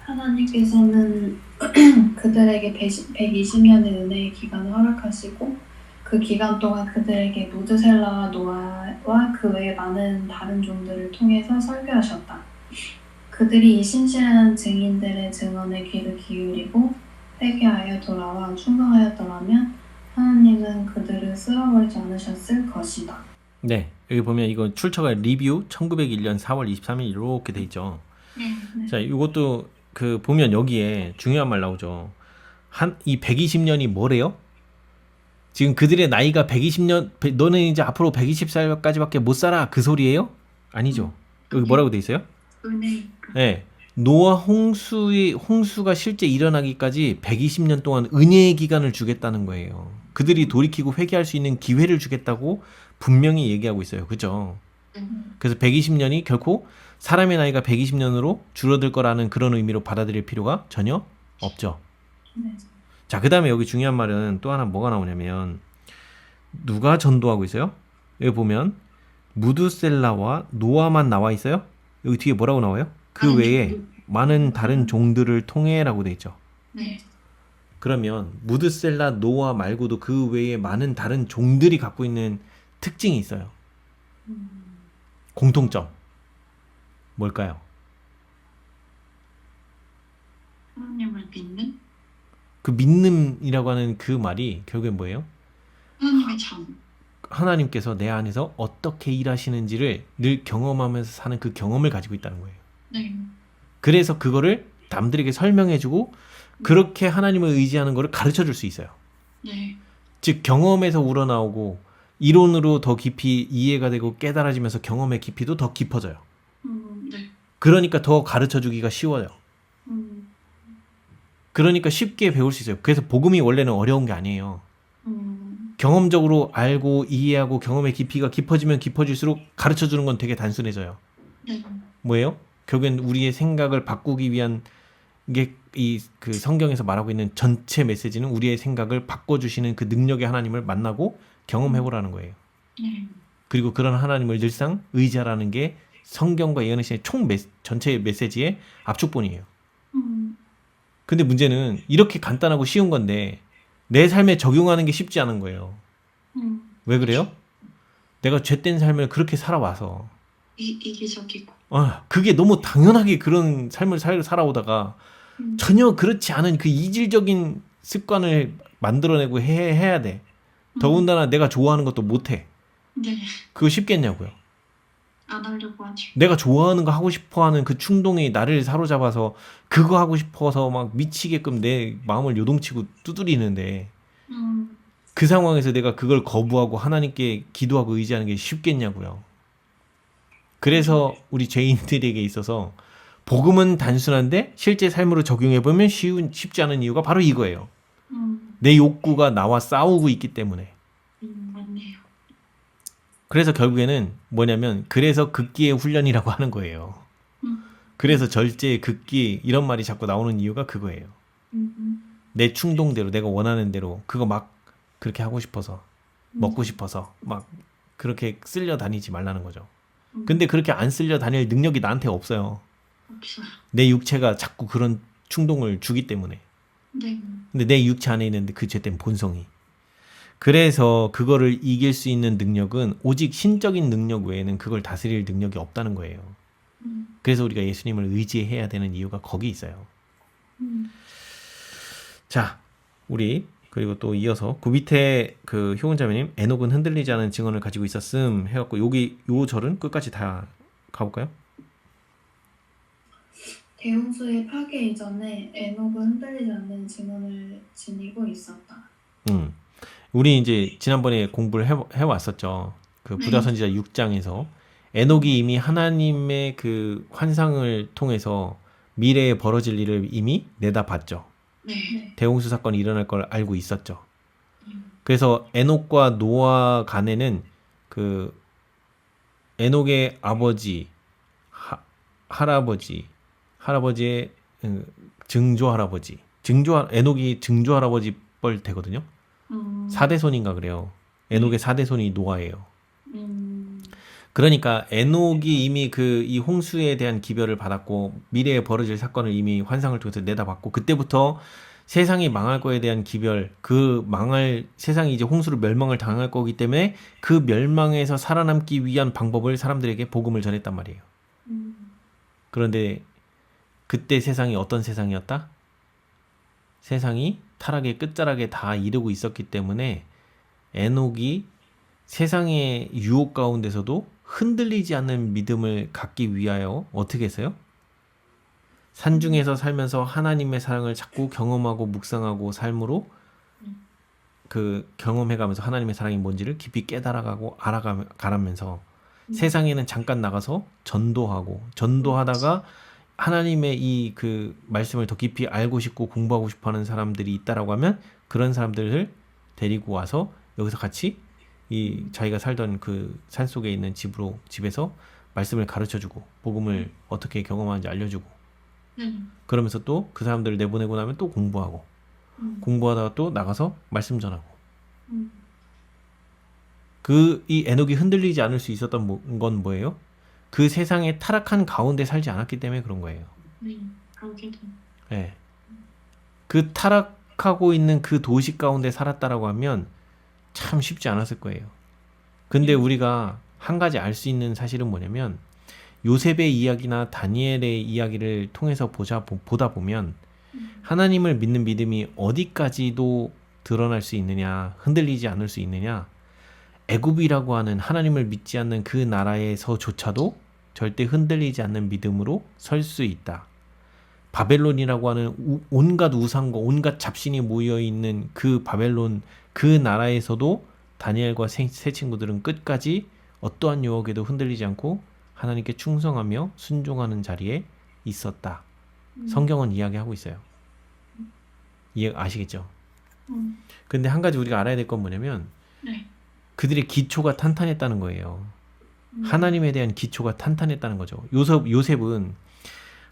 하나님께서는 그들에게 120년의 은혜의 기간을 허락하시고 그 기간 동안 그들에게 무드셀라와 노아와 그 외의 많은 다른 종들을 통해서 설교하셨다. 그들이 이 신실한 증인들의 증언에 귀를 기울이고 회개하여 돌아와 충성하였더라면 하나님은 그들을 쓸어버리지 않으셨을 것이다. 네, 여기 보면 이거 출처가 리뷰 1901년 4월 23일 이렇게 돼 있죠. 네. 자, 이것도 보면 여기에 중요한 말 나오죠. 이 120년이 뭐래요? 지금 그들의 나이가 120년, 너는 이제 앞으로 120살까지밖에 못 살아. 그 소리예요? 아니죠. 여기 뭐라고 돼 있어요? 은혜. 네. 노아 홍수가 실제 일어나기까지 120년 동안 은혜의 기간을 주겠다는 거예요. 그들이 돌이키고 회개할 수 있는 기회를 주겠다고 분명히 얘기하고 있어요. 그죠? 그래서 120년이 결코 사람의 나이가 120년으로 줄어들 거라는 그런 의미로 받아들일 필요가 전혀 없죠. 네. 자, 그 다음에 여기 중요한 말은 또 하나 뭐가 나오냐면 누가 전도하고 있어요? 여기 보면 무드셀라와 노아만 나와 있어요? 여기 뒤에 뭐라고 나와요? 그 외에 많은 다른 종들을 통해 라고 돼 있죠. 네. 그러면 무드셀라, 노아 말고도 그 외에 많은 다른 종들이 갖고 있는 특징이 있어요. 공통점 뭘까요? 하나님을 믿는? 그 믿음이라고 하는 그 말이 결국엔 뭐예요? 하나님의 참. 하나님께서 내 안에서 어떻게 일하시는지를 늘 경험하면서 사는 그 경험을 가지고 있다는 거예요. 네. 그래서 그거를 남들에게 설명해주고 그렇게 하나님을 의지하는 거를 가르쳐줄 수 있어요. 네. 즉 경험에서 우러나오고 이론으로 더 깊이 이해가 되고 깨달아지면서 경험의 깊이도 더 깊어져요. 네. 그러니까 더 가르쳐주기가 쉬워요. 그러니까 쉽게 배울 수 있어요. 그래서 복음이 원래는 어려운 게 아니에요. 경험적으로 알고 이해하고 경험의 깊이가 깊어지면 깊어질수록 가르쳐주는 건 되게 단순해져요. 네. 뭐예요? 결국엔 우리의 생각을 바꾸기 위한 게 그 성경에서 말하고 있는 전체 메시지는 우리의 생각을 바꿔주시는 그 능력의 하나님을 만나고 경험해보라는 거예요. 네. 그리고 그런 하나님을 늘상 의지하라는 게 성경과 예언의 시의 전체 메시지의 압축본이에요. 음, 근데 문제는 이렇게 간단하고 쉬운 건데 내 삶에 적용하는 게 쉽지 않은 거예요. 왜 그래요? 내가 죄된 삶을 그렇게 살아와서 이기적이고. 그게 너무 당연하게 그런 삶을 살아오다가 음, 전혀 그렇지 않은 그 이질적인 습관을 만들어내고 해야 돼. 더군다나 내가 좋아하는 것도 못해. 네, 그거 쉽겠냐고요. 안 하려고 하죠. 내가 좋아하는 거 하고 싶어하는 그 충동이 나를 사로잡아서 그거 하고 싶어서 막 미치게끔 내 마음을 요동치고 두드리는데 음, 그 상황에서 내가 그걸 거부하고 하나님께 기도하고 의지하는 게 쉽겠냐고요. 그래서 우리 죄인들에게 있어서 복음은 단순한데 실제 삶으로 적용해보면 쉽지 않은 이유가 바로 이거예요. 내 욕구가 나와 싸우고 있기 때문에. 맞네요. 그래서 결국에는 뭐냐면 그래서 극기의 훈련이라고 하는 거예요. 음, 그래서 절제의 극기 이런 말이 자꾸 나오는 이유가 그거예요. 내 충동대로 내가 원하는 대로 그거 막 그렇게 하고 싶어서 먹고 싶어서 막 그렇게 쓸려 다니지 말라는 거죠. 근데 그렇게 안 쓸려 다닐 능력이 나한테 없어요. 없어요. 내 육체가 자꾸 그런 충동을 주기 때문에. 네, 근데 내 육체 안에 있는 그 죄된 본성이. 그래서 그거를 이길 수 있는 능력은 오직 신적인 능력 외에는 그걸 다스릴 능력이 없다는 거예요. 그래서 우리가 예수님을 의지해야 되는 이유가 거기 있어요. 자, 우리 그리고 또 이어서 그 밑에 그 효은자매님 에녹은 흔들리지 않은 증언을 가지고 있었음 해갖고 여기 요 절은 끝까지 다 가볼까요? 대홍수의 파괴 이전에 에녹은 흔들리지 않는 증언을 지니고 있었다. 우리 이제 지난번에 공부를 해왔었죠. 그 부다 선지자 6장에서 에녹이 이미 하나님의 그 환상을 통해서 미래에 벌어질 일을 이미 내다봤죠. 네, 대홍수 사건이 일어날 걸 알고 있었죠. 그래서 에녹과 노아 간에는 그 에녹의 아버지, 할아버지의 증조 할아버지, 에녹이 증조 할아버지 뻘 되거든요. 4대손인가 그래요. 에녹의 4대손이 노아예요. 그러니까 에녹이 이미 그 이 홍수에 대한 기별을 받았고 미래에 벌어질 사건을 이미 환상을 통해서 내다봤고 그때부터 세상이 망할 거에 대한 기별, 그 망할 세상이 이제 홍수로 멸망을 당할 거기 때문에 그 멸망에서 살아남기 위한 방법을 사람들에게 복음을 전했단 말이에요. 그런데 그때 세상이 어떤 세상이었다? 세상이 타락의 끝자락에 다 이르고 있었기 때문에 에녹이 세상의 유혹 가운데서도 흔들리지 않는 믿음을 갖기 위하여 어떻게 했어요? 산중에서 살면서 하나님의 사랑을 자꾸 경험하고 묵상하고 삶으로 그 경험해가면서 하나님의 사랑이 뭔지를 깊이 깨달아가고 알아가면서 세상에는 잠깐 나가서 전도하다가 하나님의 이 그 말씀을 더 깊이 알고 싶고 공부하고 싶어하는 사람들이 있다라고 하면 그런 사람들을 데리고 와서 여기서 같이 이 자기가 살던 그 산속에 있는 집에서 말씀을 가르쳐주고 복음을 어떻게 경험하는지 알려주고 그러면서 또 그 사람들을 내보내고 나면 또 공부하다가 또 나가서 말씀 전하고 이 에녹이 흔들리지 않을 수 있었던 건 뭐예요? 그 세상에 타락한 가운데 살지 않았기 때문에 그런 거예요. 그러게도. 네. 그 타락하고 있는 그 도시 가운데 살았다라고 하면 참 쉽지 않았을 거예요. 근데 우리가 한 가지 알 수 있는 사실은 뭐냐면 요셉의 이야기나 다니엘의 이야기를 통해서 보다 보면 하나님을 믿는 믿음이 어디까지도 드러날 수 있느냐, 흔들리지 않을 수 있느냐, 애굽이라고 하는 하나님을 믿지 않는 그 나라에서조차도 절대 흔들리지 않는 믿음으로 설 수 있다. 바벨론이라고 하는 온갖 우상과 온갖 잡신이 모여있는 그 바벨론 그 나라에서도 다니엘과 세 친구들은 끝까지 어떠한 유혹에도 흔들리지 않고 하나님께 충성하며 순종하는 자리에 있었다. 성경은 이야기하고 있어요. 아시겠죠? 근데 한 가지 우리가 알아야 될 건 뭐냐면 네. 그들의 기초가 탄탄했다는 거예요. 하나님에 대한 기초가 탄탄했다는 거죠. 요셉은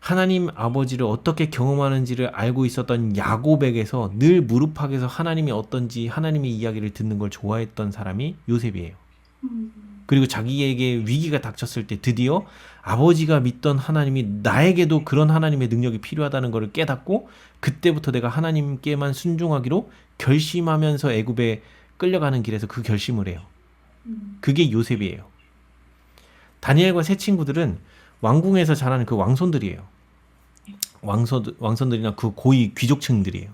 하나님 아버지를 어떻게 경험하는지를 알고 있었던 야곱에게서 늘 무릎팍에서 하나님이 어떤지 하나님의 이야기를 듣는 걸 좋아했던 사람이 요셉이에요. 그리고 자기에게 위기가 닥쳤을 때 드디어 아버지가 믿던 하나님이 나에게도 그런 하나님의 능력이 필요하다는 것을 깨닫고 그때부터 내가 하나님께만 순종하기로 결심하면서 애굽에 끌려가는 길에서 그 결심을 해요. 그게 요셉이에요. 다니엘과 세 친구들은 왕궁에서 자라는 그 왕손들이에요. 왕손들이나 그 고위 귀족층들이에요.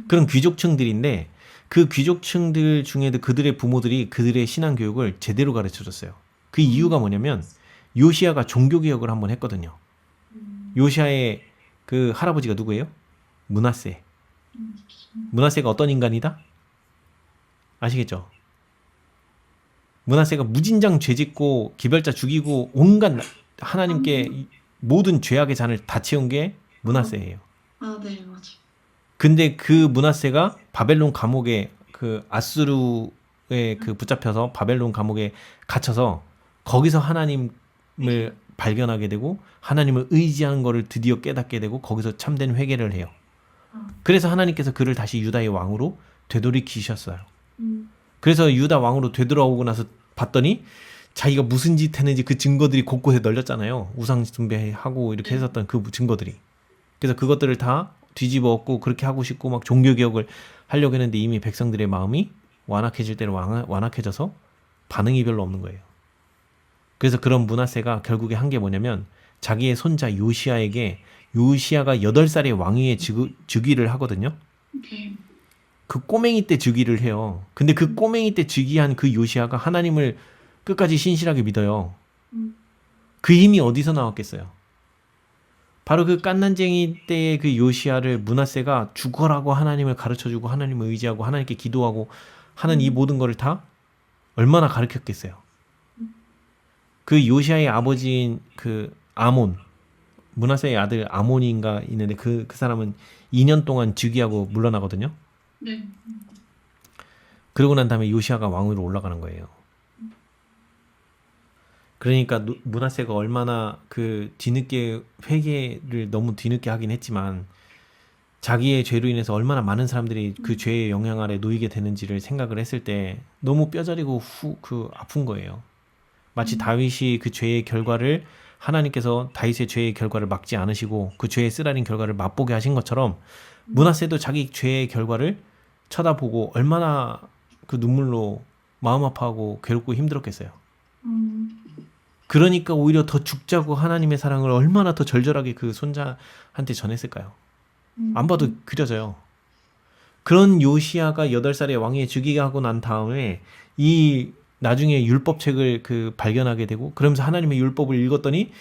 그런 귀족층들인데 그 귀족층들 중에도 그들의 부모들이 그들의 신앙 교육을 제대로 가르쳐 줬어요. 그 이유가 뭐냐면 요시아가 종교 개혁을 한번 했거든요. 요시아의 그 할아버지가 누구예요? 므낫세. 므낫세가 어떤 인간이다? 아시겠죠? 므낫세가 무진장 죄짓고 기별자 죽이고 온갖 하나님께 모든 죄악의 잔을 다 채운 게 므낫세예요. 아, 네, 맞아. 근데 그 므낫세가 바벨론 감옥에 그 아수르에 그 붙잡혀서 바벨론 감옥에 갇혀서 거기서 하나님을 발견하게 되고 하나님을 의지하는 것을 드디어 깨닫게 되고 거기서 참된 회개를 해요. 그래서 하나님께서 그를 다시 유다의 왕으로 되돌이키셨어요. 그래서 유다 왕으로 되돌아오고 나서 봤더니 자기가 무슨 짓 했는지 그 증거들이 곳곳에 널렸잖아요. 우상 숭배하고 이렇게 했었던 그 증거들이. 그래서 그것들을 다 뒤집어 엎고 그렇게 하고 싶고 막 종교개혁을 하려고 했는데 이미 백성들의 마음이 완악해질 때는 완악해져서 반응이 별로 없는 거예요. 그래서 그런 므낫세가 결국에 한 게 뭐냐면 자기의 손자 요시아에게 요시아가 8살의 왕위에 즉위를 하거든요. 네. 그 꼬맹이 때 즉위를 해요. 근데 그 꼬맹이 때 즉위한 그 요시아가 하나님을 끝까지 신실하게 믿어요. 그 힘이 어디서 나왔겠어요? 바로 그 깐난쟁이 때의 그 요시아를 므낫세가 죽어라고 하나님을 가르쳐주고 하나님을 의지하고 하나님께 기도하고 하는 이 모든 거를 다 얼마나 가르쳤겠어요. 그 요시아의 아버지인 그 아몬, 므낫세의 아들 아몬인가 있는데 그 사람은 2년 동안 즉위하고 물러나거든요. 네. 그러고 난 다음에 요시아가 왕위로 올라가는 거예요. 그러니까 므낫세가 얼마나 그 뒤늦게 회개를 너무 뒤늦게 하긴 했지만 자기의 죄로 인해서 얼마나 많은 사람들이 그 죄의 영향 아래 놓이게 되는지를 생각을 했을 때 너무 뼈저리고 아픈 거예요. 마치 다윗이 그 죄의 결과를 하나님께서 다윗의 죄의 결과를 막지 않으시고 그 죄의 쓰라린 결과를 맛보게 하신 것처럼 므낫세도 자기 죄의 결과를 쳐다보고 얼마나 그 눈물로 마음 아파하고 괴롭고 힘들었겠어요. 그러니까 오히려 더 죽자고 하나님의 사랑을 얼마나 더 절절하게 그 손자한테 전했을까요? 안 봐도 그려져요. 그런 요시아가 8살의 왕위에 즉위하고 난 다음에 이 나중에 율법책을 그 발견하게 되고 그러면서 하나님의 율법을 읽었더니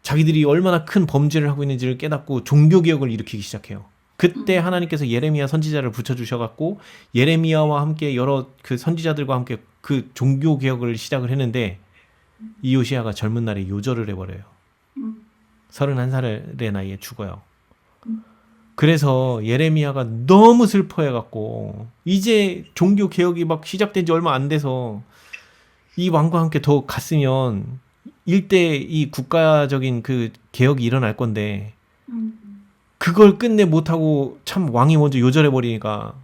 자기들이 얼마나 큰 범죄를 하고 있는지를 깨닫고 종교개혁을 일으키기 시작해요. 그때 하나님께서 예레미야 선지자를 붙여주셔갖고 예레미야와 함께 여러 그 선지자들과 함께 그 종교개혁을 시작을 했는데 이 요시아가 젊은 날에 요절을 해버려요. 31살의 나이에 죽어요. 그래서 예레미야가 너무 슬퍼해갖고 이제 종교개혁이 막 시작된 지 얼마 안 돼서 이 왕과 함께 더 갔으면 일대 이 국가적인 그 개혁이 일어날 건데 그걸 끝내 못하고 참 왕이 먼저 요절해버리니까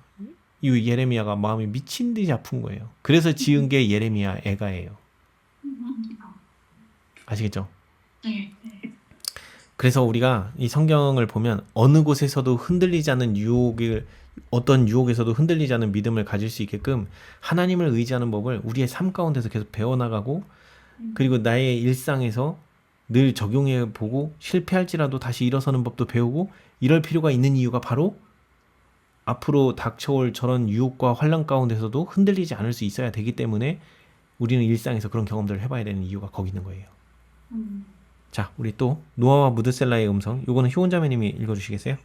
이 예레미야가 마음이 미친 듯이 아픈 거예요. 그래서 지은 게 예레미야 애가예요. 아시겠죠? 네. 그래서 우리가 이 성경을 보면 어느 곳에서도 흔들리지 않는 어떤 유혹에서도 흔들리지 않는 믿음을 가질 수 있게끔 하나님을 의지하는 법을 우리의 삶 가운데서 계속 배워나가고 그리고 나의 일상에서 늘 적용해 보고 실패할지라도 다시 일어서는 법도 배우고 이럴 필요가 있는 이유가 바로 앞으로 닥쳐올 저런 유혹과 환란 가운데서도 흔들리지 않을 수 있어야 되기 때문에 우리는 일상에서 그런 경험들을 해봐야 되는 이유가 거기 있는 거예요. 자, 우리 또 노아와 무드셀라의 음성, 요거는 효은자매님이 읽어주시겠어요?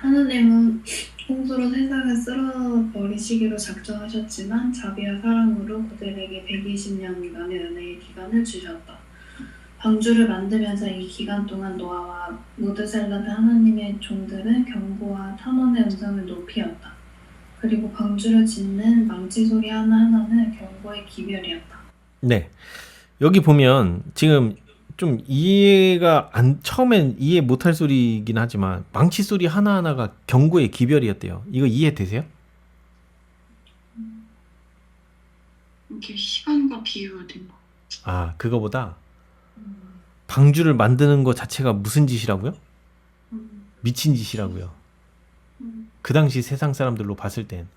하느님은 홍수로 세상을 쓸어버리시기로 작정하셨지만 자비와 사랑으로 그들에게 120년간의 은혜의 기간을 주셨다. 방주를 만들면서 이 기간 동안 노아와 무드셀라 등 하나님의 종들은 경고와 탐험의 음성을 높이었다. 그리고 방주를 짓는 망치 소리 하나하나는 경고의 기별이었다. 네. 여기 보면 지금 좀 처음엔 이해 못할 소리이긴 하지만 망치 소리 하나하나가 경고의 기별이었대요. 이거 이해되세요? 이게 시간과 비유된 거. 아, 그거보다 음, 방주를 만드는 것 자체가 무슨 짓이라고요? 음, 미친 짓이라고요. 음, 그 당시 세상 사람들로 봤을 땐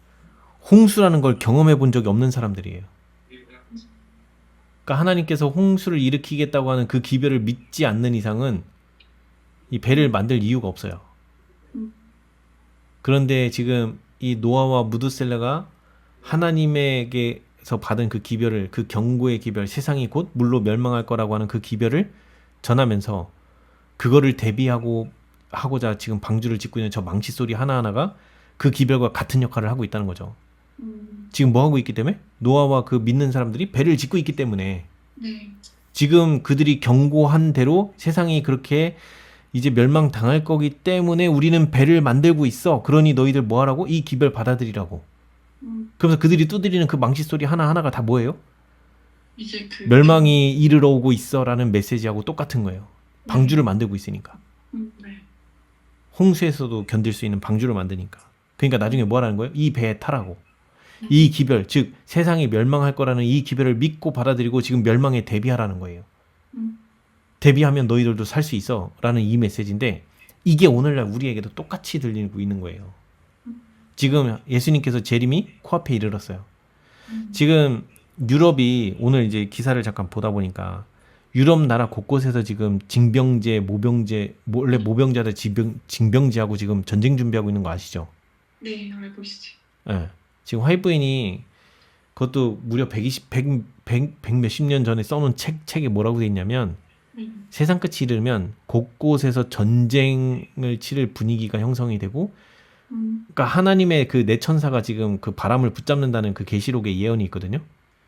홍수라는 걸 경험해 본 적이 없는 사람들이에요. 그러니까 하나님께서 홍수를 일으키겠다고 하는 그 기별을 믿지 않는 이상은 이 배를 만들 이유가 없어요. 음, 그런데 지금 이 노아와 무드셀라가 하나님에게서 받은 그 기별을, 그 경고의 기별, 세상이 곧 물로 멸망할 거라고 하는 그 기별을 전하면서 그거를 하고자 지금 방주를 짓고 있는 저 망치 소리 하나하나가 그 기별과 같은 역할을 하고 있다는 거죠. 지금 뭐 하고 있기 때문에? 노아와 그 믿는 사람들이 배를 짓고 있기 때문에 네. 지금 그들이 경고한 대로 세상이 그렇게 이제 멸망당할 거기 때문에 우리는 배를 만들고 있어. 그러니 너희들 뭐 하라고? 이 기별 받아들이라고. 그러면서 그들이 두드리는 그 망치 소리 하나하나가 다 뭐예요? 이제 그 멸망이 이르러 오고 있어 라는 메시지하고 똑같은 거예요. 방주를 만들고 있으니까. 네. 홍수에서도 견딜 수 있는 방주를 만드니까. 그러니까 나중에 뭐 하라는 거예요? 이 배에 타라고. 이 기별, 즉 세상이 멸망할 거라는 이 기별을 믿고 받아들이고 지금 멸망에 대비하라는 거예요. 음. 대비하면 너희들도 살 수 있어 라는 이 메시지인데 이게 오늘날 우리에게도 똑같이 들리고 있는 거예요. 지금 예수님께서 재림이 코앞에 이르렀어요. 지금 유럽이 오늘 이제 기사를 잠깐 보다 보니까 유럽 나라 곳곳에서 지금 징병제, 모병제, 원래 모병자들 징병제하고 지금 전쟁 준비하고 있는 거 아시죠? 네, 알고 있어요. 예. 지금 화이트부인이 그것도 무려 100 몇십 년 전에 써놓은 책에 뭐라고 돼 있냐면 세상 끝이 이르면 곳곳에서 전쟁을 치를 분위기가 형성이 되고 그러니까 하나님의 그 내천사가 지금 그 바람을 붙잡는다는 그 계시록의 예언이 있거든요.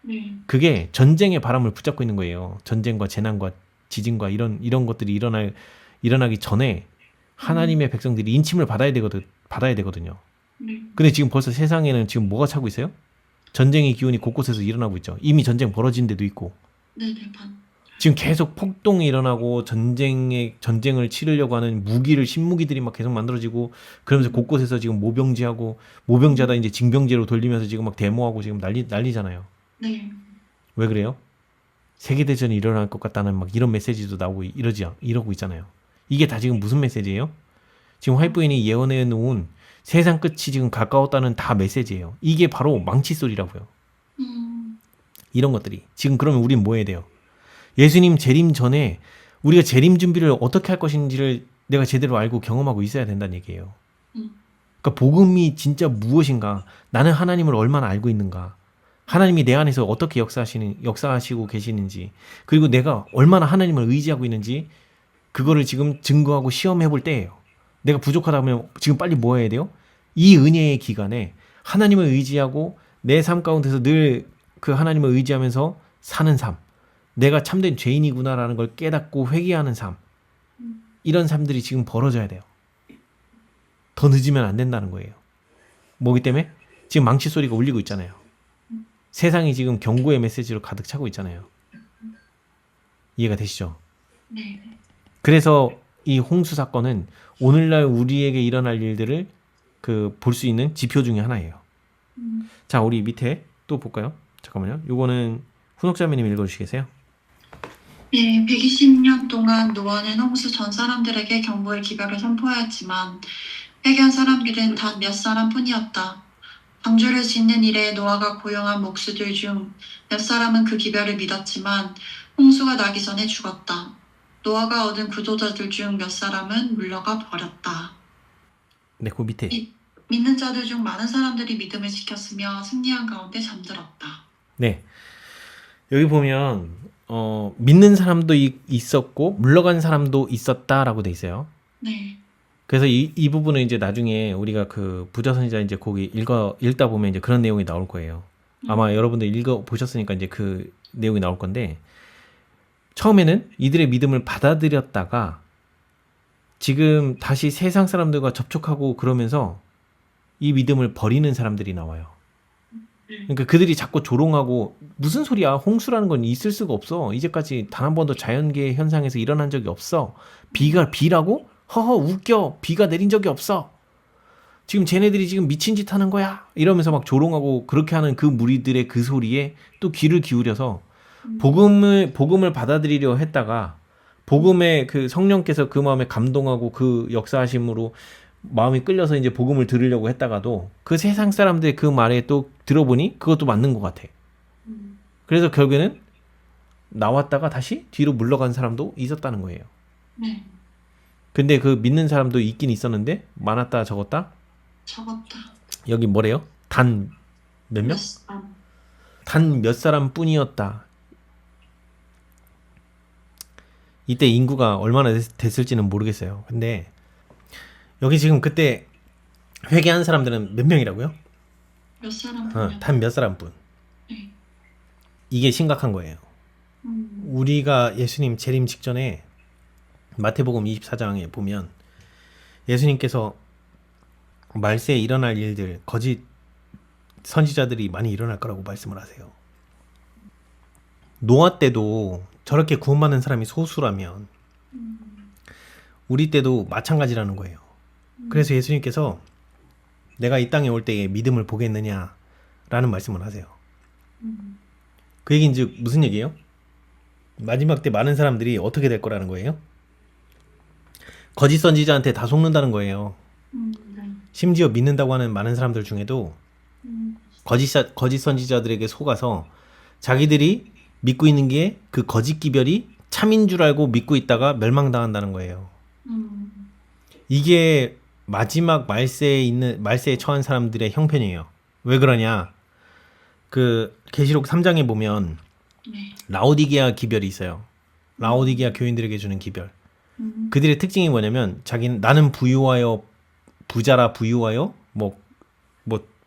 네. 그게 전쟁의 바람을 붙잡고 있는 거예요. 전쟁과 재난과 지진과 이런 것들이 일어나기 전에 하나님의 백성들이 인침을 받아야 되거든요. 네. 근데 지금 벌써 세상에는 지금 뭐가 차고 있어요? 전쟁의 기운이 곳곳에서 일어나고 있죠. 이미 전쟁 벌어진 데도 있고. 네, 네, 반. 지금 계속 폭동이 일어나고 전쟁을 치르려고 하는 신무기들이 막 계속 만들어지고 그러면서 곳곳에서 지금 모병자다 이제 징병제로 돌리면서 지금 막 데모하고 지금 난리잖아요. 네. 왜 그래요? 세계대전이 일어날 것 같다는 막 이런 메시지도 나오고 이러고 있잖아요. 이게 다 지금 무슨 메시지예요? 지금 화이트부인이 예언해 놓은 세상 끝이 지금 가까웠다는 다 메시지예요. 이게 바로 망치 소리라고요. 이런 것들이. 지금 그러면 우린 뭐 해야 돼요? 예수님 재림 전에 우리가 재림 준비를 어떻게 할 것인지를 내가 제대로 알고 경험하고 있어야 된다는 얘기예요. 그러니까 복음이 진짜 무엇인가? 나는 하나님을 얼마나 알고 있는가? 하나님이 내 안에서 어떻게 역사하시고 계시는지, 그리고 내가 얼마나 하나님을 의지하고 있는지, 그거를 지금 증거하고 시험해 볼 때예요. 내가 부족하다면 지금 빨리 뭐 해야 돼요? 이 은혜의 기간에 하나님을 의지하고 내 삶 가운데서 늘 그 하나님을 의지하면서 사는 삶, 내가 참된 죄인이구나라는 걸 깨닫고 회개하는 삶, 이런 삶들이 지금 벌어져야 돼요. 더 늦으면 안 된다는 거예요. 뭐기 때문에? 지금 망치 소리가 울리고 있잖아요. 세상이 지금 경고의 메시지로 가득 차고 있잖아요. 이해가 되시죠? 네. 그래서 이 홍수 사건은 오늘날 우리에게 일어날 일들을 볼 수 있는 지표 중에 하나예요. 자, 우리 밑에 또 볼까요? 잠깐만요. 요거는 훈옥자매님 읽어주시겠어요? 네, 120년 동안 노아는 홍수 전 사람들에게 경고의 기별을 선포하였지만 회개한 사람들은 단 몇 사람뿐이었다. 방주를 짓는 일에 노아가 고용한 목수들 중 몇 사람은 그 기별을 믿었지만 홍수가 나기 전에 죽었다. 노아가 얻은 구조자들 중 몇 사람은 물러가 버렸다. 네, 그 밑에. 믿는 자들 중 많은 사람들이 믿음을 지켰으며 승리한 가운데 잠들었다. 네. 여기 보면 믿는 사람도 있었고 물러간 사람도 있었다라고 돼 있어요. 네. 그래서 이 부분은 이제 나중에 우리가 그 부자 선지자 이제 거기 읽다 보면 이제 그런 내용이 나올 거예요. 아마 여러분들 읽어 보셨으니까 이제 그 내용이 나올 건데, 처음에는 이들의 믿음을 받아들였다가 지금 다시 세상 사람들과 접촉하고 그러면서 이 믿음을 버리는 사람들이 나와요. 그러니까 그들이 자꾸 조롱하고 무슨 소리야, 홍수라는 건 있을 수가 없어, 이제까지 단 한 번도 자연계의 현상에서 일어난 적이 없어, 비라고? 허허 웃겨, 비가 내린 적이 없어. 지금 쟤네들이 지금 미친 짓 하는 거야 이러면서 막 조롱하고 그렇게 하는 그 무리들의 그 소리에 또 귀를 기울여서 복음을 받아들이려 했다가 복음의 그 성령께서 그 마음에 감동하고 그 역사하심으로 마음이 끌려서 이제 복음을 들으려고 했다가도 그 세상 사람들의 그 말에 또 들어보니 그것도 맞는 것 같아. 그래서 결국에는 나왔다가 다시 뒤로 물러간 사람도 있었다는 거예요. 네. 근데 그 믿는 사람도 있긴 있었는데 많았다 적었다? 적었다. 여기 뭐래요? 단 몇 명? 단 몇 사람 뿐이었다. 이때 인구가 얼마나 됐을지는 모르겠어요. 근데 여기 지금 그때 회개한 사람들은 몇 명이라고요? 몇 사람 단 몇 사람뿐. 네. 이게 심각한 거예요. 우리가 예수님 재림 직전에 마태복음 24장에 보면 예수님께서 말세에 일어날 일들, 거짓 선지자들이 많이 일어날 거라고 말씀을 하세요. 노아 때도 저렇게 구원받는 사람이 소수라면 우리 때도 마찬가지라는 거예요. 그래서 예수님께서 내가 이 땅에 올 때에 믿음을 보겠느냐 라는 말씀을 하세요. 그 얘기는 즉 무슨 얘기예요? 마지막 때 많은 사람들이 어떻게 될 거라는 거예요? 거짓 선지자한테 다 속는다는 거예요. 심지어 믿는다고 하는 많은 사람들 중에도 거짓 선지자들에게 속아서 자기들이 믿고 있는 게 그 거짓 기별이 참인 줄 알고 믿고 있다가 멸망당한다는 거예요. 이게 마지막 말세에 처한 사람들의 형편이에요. 왜 그러냐? 그 계시록 3장에 보면 네. 라오디게아 기별이 있어요. 라오디게아 교인들에게 주는 기별. 그들의 특징이 뭐냐면 자기는 나는 부유하여 부자라 부유하여 뭐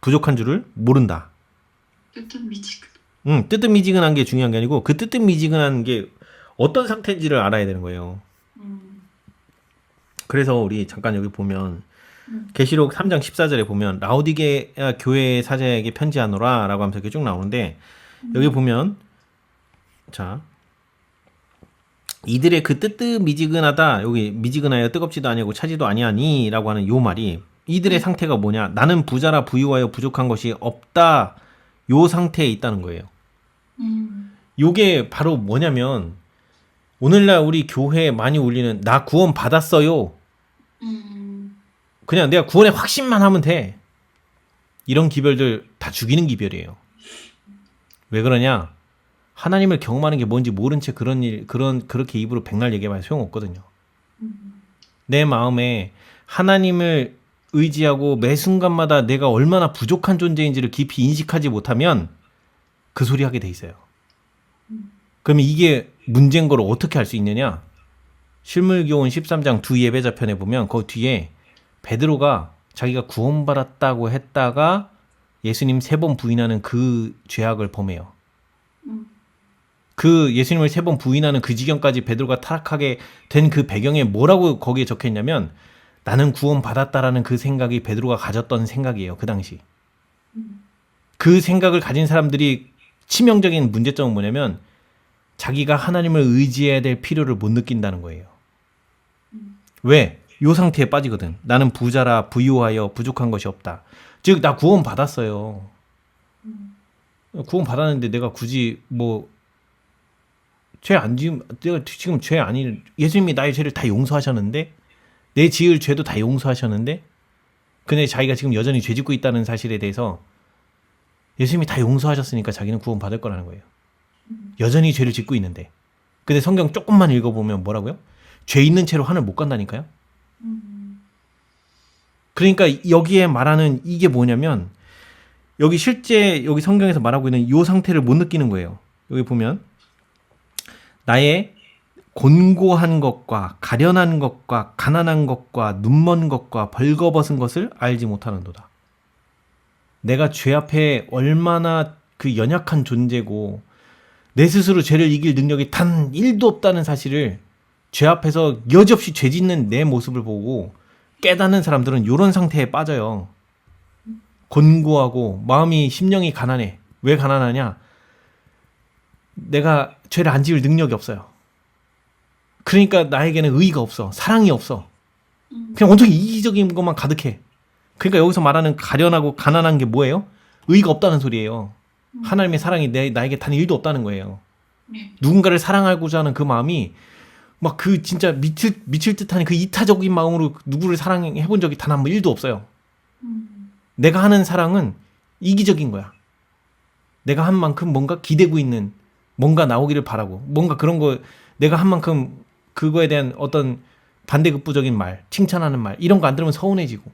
부족한 줄을 모른다. 뜨뜻미지근. 뜨뜻미지근한 게 중요한 게 아니고 그 뜨뜻미지근한 게 어떤 상태인지를 알아야 되는 거예요. 그래서 우리 잠깐 여기 보면 계시록 3장 14절에 보면 라오디게아 교회 사자에게 편지하노라 라고 하면서 이렇게 쭉 나오는데 여기 보면 자 이들의 그 뜨뜻미지근하다 여기 미지근하여 뜨겁지도 아니하고 차지도 아니하니 라고 하는 요 말이 이들의 상태가 뭐냐 나는 부자라 부유하여 부족한 것이 없다 요 상태에 있다는 거예요. 요게 바로 뭐냐면 오늘날 우리 교회에 많이 울리는 나 구원 받았어요. 그냥 내가 구원의 확신만 하면 돼. 이런 기별들 다 죽이는 기별이에요. 왜 그러냐? 하나님을 경험하는 게 뭔지 모른 채 그렇게 입으로 백날 얘기해봐야 소용없거든요. 내 마음에 하나님을 의지하고 매 순간마다 내가 얼마나 부족한 존재인지를 깊이 인식하지 못하면 그 소리 하게 돼 있어요. 그러면 이게 문제인 걸 어떻게 알 수 있느냐? 실물교훈 13장 두 예배자 편에 보면 그 뒤에 베드로가 자기가 구원받았다고 했다가 예수님 3번 부인하는 그 죄악을 범해요. 그 예수님을 3번 부인하는 그 지경까지 베드로가 타락하게 된 그 배경에 뭐라고 거기에 적혀있냐면 나는 구원받았다라는 그 생각이 베드로가 가졌던 생각이에요. 그 당시. 그 생각을 가진 사람들이 치명적인 문제점은 뭐냐면 자기가 하나님을 의지해야 될 필요를 못 느낀다는 거예요. 왜? 요 상태에 빠지거든. 나는 부자라 부유하여 부족한 것이 없다. 즉 나 구원 받았어요. 구원 받았는데 내가 굳이 내가 지금 죄 아니 예수님이 나의 죄를 다 용서하셨는데 내 지을 죄도 다 용서하셨는데 근데 자기가 지금 여전히 죄 짓고 있다는 사실에 대해서 예수님이 다 용서하셨으니까 자기는 구원 받을 거라는 거예요. 여전히 죄를 짓고 있는데. 근데 성경 조금만 읽어보면 뭐라고요? 죄 있는 채로 하늘 못 간다니까요. 그러니까 여기에 말하는 이게 뭐냐면 여기 실제 여기 성경에서 말하고 있는 이 상태를 못 느끼는 거예요. 여기 보면 나의 곤고한 것과 가련한 것과 가난한 것과 눈먼 것과 벌거벗은 것을 알지 못하는도다. 내가 죄 앞에 얼마나 그 연약한 존재고 내 스스로 죄를 이길 능력이 단 1도 없다는 사실을 죄 앞에서 여지없이 죄 짓는 내 모습을 보고 깨닫는 사람들은 이런 상태에 빠져요. 곤고하고 마음이 심령이 가난해. 왜 가난하냐? 내가 죄를 안 지을 능력이 없어요. 그러니까 나에게는 의의가 없어. 사랑이 없어. 그냥 온전히 이기적인 것만 가득해. 그러니까 여기서 말하는 가련하고 가난한 게 뭐예요? 의가 없다는 소리예요. 하나님의 사랑이 나에게 단 1도 없다는 거예요. 네. 누군가를 사랑하고자 하는 그 마음이 막 그 진짜 미칠 듯한 그 이타적인 마음으로 누구를 사랑해 본 적이 단 한 번 1도 없어요. 내가 하는 사랑은 이기적인 거야. 내가 한 만큼 뭔가 기대고 있는, 뭔가 나오기를 바라고, 뭔가 그런 거, 내가 한 만큼 그거에 대한 어떤 반대급부적인 말, 칭찬하는 말, 이런 거 안 들으면 서운해지고,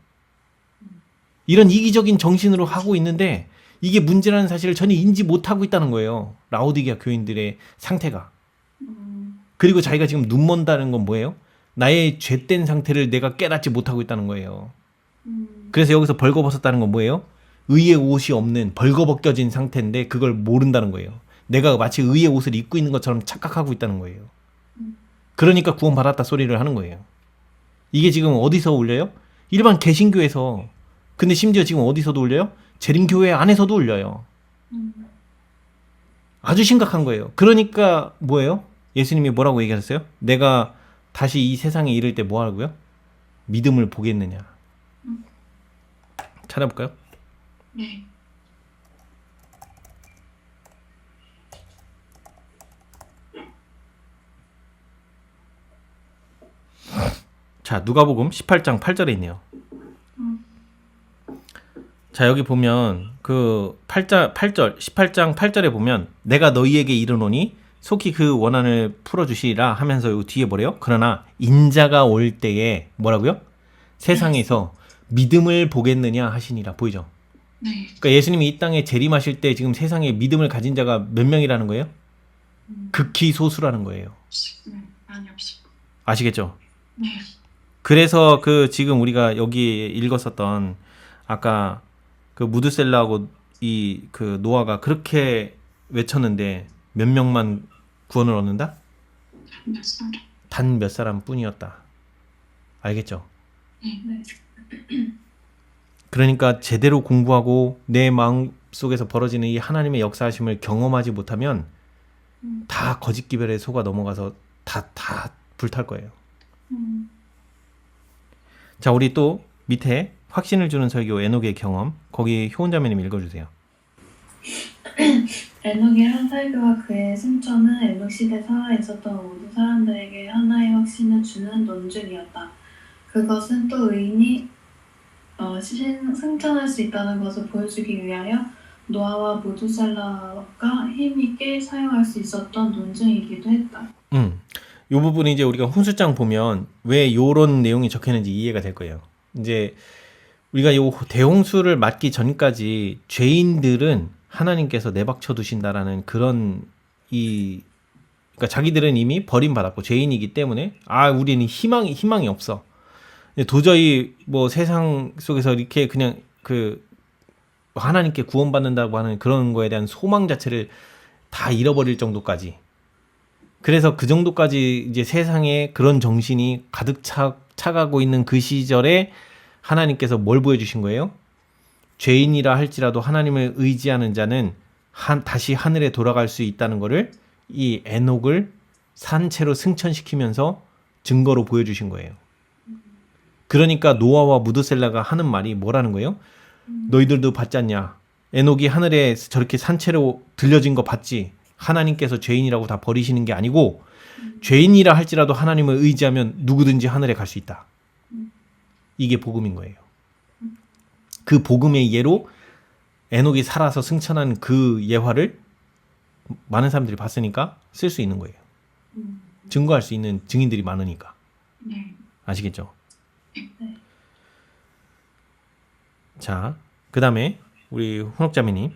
이런 이기적인 정신으로 하고 있는데 이게 문제라는 사실을 전혀 인지 못하고 있다는 거예요. 라오디게아 교인들의 상태가. 그리고 자기가 지금 눈먼다는 건 뭐예요? 나의 죄된 상태를 내가 깨닫지 못하고 있다는 거예요. 그래서 여기서 벌거벗었다는 건 뭐예요? 의의 옷이 없는 벌거벗겨진 상태인데 그걸 모른다는 거예요. 내가 마치 의의 옷을 입고 있는 것처럼 착각하고 있다는 거예요. 그러니까 구원받았다 소리를 하는 거예요. 이게 지금 어디서 울려요? 일반 개신교에서. 근데 심지어 지금 어디서도 울려요? 재림교회 안에서도 울려요. 아주 심각한 거예요. 그러니까 뭐예요? 예수님이 뭐라고 얘기하셨어요? 내가 다시 이 세상에 이를 때 뭐 하고요? 믿음을 보겠느냐. 찾아볼까요? 네. 자, 누가복음 18장 8절에 있네요. 자, 여기 보면 그 18장 8절에 보면 내가 너희에게 이르노니 속히 그 원한을 풀어주시리라 하면서 요 뒤에 뭐래요? 그러나 인자가 올 때에 뭐라고요? 세상에서 믿음을 보겠느냐 하시니라. 보이죠? 네. 그러니까 예수님이 이 땅에 재림하실 때 지금 세상에 믿음을 가진 자가 몇 명이라는 거예요? 극히 소수라는 거예요. 많이 없을 거. 아시겠죠? 네. 그래서 그 지금 우리가 여기 읽었었던 아까 그 무드셀라하고 이 그 노아가 그렇게 외쳤는데 몇 명만 구원을 얻는다? 몇 사람? 단 몇 사람 뿐이었다. 알겠죠? 네. 그러니까 제대로 공부하고 내 마음 속에서 벌어지는 이 하나님의 역사하심을 경험하지 못하면 다 거짓 기별에 속아 넘어가서 다 불탈 거예요. 자, 우리 또 밑에 확신을 주는 설교 에녹의 경험, 거기 효은자매님 읽어주세요. 에녹의 한 설교와 그의 승천은 에녹 시대 살아 있었던 모든 사람들에게 하나의 확신을 주는 논증이었다. 그것은 또 의인이 승천할 수 있다는 것을 보여주기 위하여 노아와 무두살라가 힘있게 사용할 수 있었던 논증이기도 했다. 이 부분이 이제 우리가 훈수장 보면 왜 요런 내용이 적혀있는지 이해가 될 거예요. 이제 우리가 요 대홍수를 맞기 전까지 죄인들은 하나님께서 내박쳐 두신다라는 그런 그러니까 자기들은 이미 버림받았고 죄인이기 때문에 우리는 희망이 없어. 도저히 뭐 세상 속에서 이렇게 그냥 그 하나님께 구원받는다고 하는 그런 거에 대한 소망 자체를 다 잃어버릴 정도까지. 그래서 그 정도까지 이제 세상에 그런 정신이 가득 차가고 있는 그 시절에 하나님께서 뭘 보여주신 거예요? 죄인이라 할지라도 하나님을 의지하는 자는 다시 하늘에 돌아갈 수 있다는 거를 이 에녹을 산채로 승천시키면서 증거로 보여주신 거예요. 그러니까 노아와 무드셀라가 하는 말이 뭐라는 거예요? 너희들도 봤지 않냐? 에녹이 하늘에 저렇게 산채로 들려진 거 봤지? 하나님께서 죄인이라고 다 버리시는 게 아니고 죄인이라 할지라도 하나님을 의지하면 누구든지 하늘에 갈 수 있다. 이게 복음인 거예요. 그 복음의 예로 에녹이 살아서 승천한 그 예화를 많은 사람들이 봤으니까 쓸 수 있는 거예요. 증거할 수 있는 증인들이 많으니까. 네. 아시겠죠? 네. 자, 그 다음에 우리 훈옥자매님.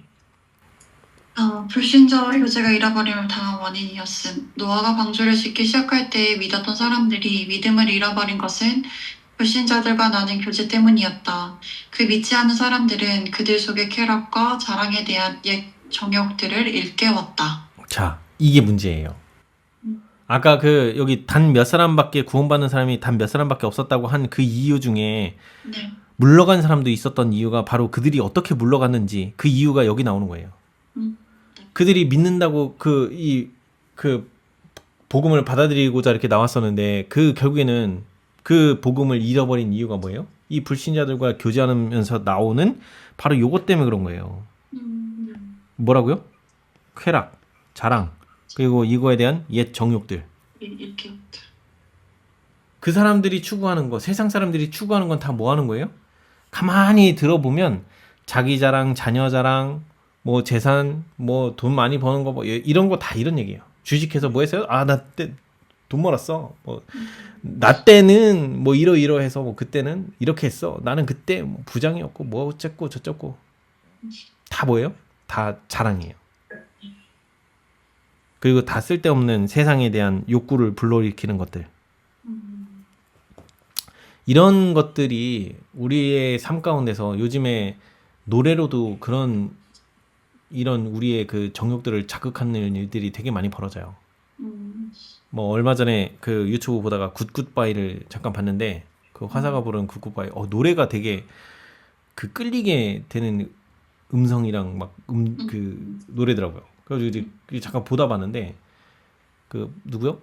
불신자와 효제가 잃어버림을 당한 원인이었음. 노아가 방주를 짓기 시작할 때 믿었던 사람들이 믿음을 잃어버린 것은 불신자들과 나눈 교제 때문이었다. 그 믿지 않는 사람들은 그들 속의 쾌락과 자랑에 대한 옛 정욕들을 일깨웠다. 자, 이게 문제예요. 아까 여기 단 몇 사람밖에 구원받는 사람이 단 몇 사람밖에 없었다고 한 그 이유 중에 네. 물러간 사람도 있었던 이유가 바로 그들이 어떻게 물러갔는지 그 이유가 여기 나오는 거예요. 그들이 믿는다고 그 복음을 받아들이고자 이렇게 나왔었는데 그 결국에는 그 복음을 잃어버린 이유가 뭐예요? 이 불신자들과 교제하면서 나오는 바로 요것 때문에 그런 거예요. 뭐라고요? 쾌락, 자랑, 그리고 이거에 대한 옛 정욕들. 이렇게 그 사람들이 추구하는 거, 세상 사람들이 추구하는 건 다 뭐 하는 거예요? 가만히 들어보면 자기 자랑, 자녀 자랑, 뭐 재산, 뭐 돈 많이 버는 거, 뭐 이런 거 다 이런 얘기예요. 주식해서 뭐 했어요? 아, 나 때 돈 벌었어. 뭐 나 때는 뭐 이러이러해서 뭐 그때는 이렇게 했어. 나는 그때 뭐 부장이었고 뭐 어쨌고 저쨌고 다 뭐예요? 다 자랑이에요. 그리고 다 쓸데없는 세상에 대한 욕구를 불러일으키는 것들. 이런 것들이 우리의 삶 가운데서 요즘에 노래로도 그런 이런 우리의 그 정욕들을 자극하는 일들이 되게 많이 벌어져요. 뭐 얼마 전에 그 유튜브 보다가 굿굿바이를 잠깐 봤는데 그 화사가 부른 굿굿바이 노래가 되게 그 끌리게 되는 음성이랑 막 그 노래더라고요. 그래가지고 이제 잠깐 보다 봤는데 그 누구요?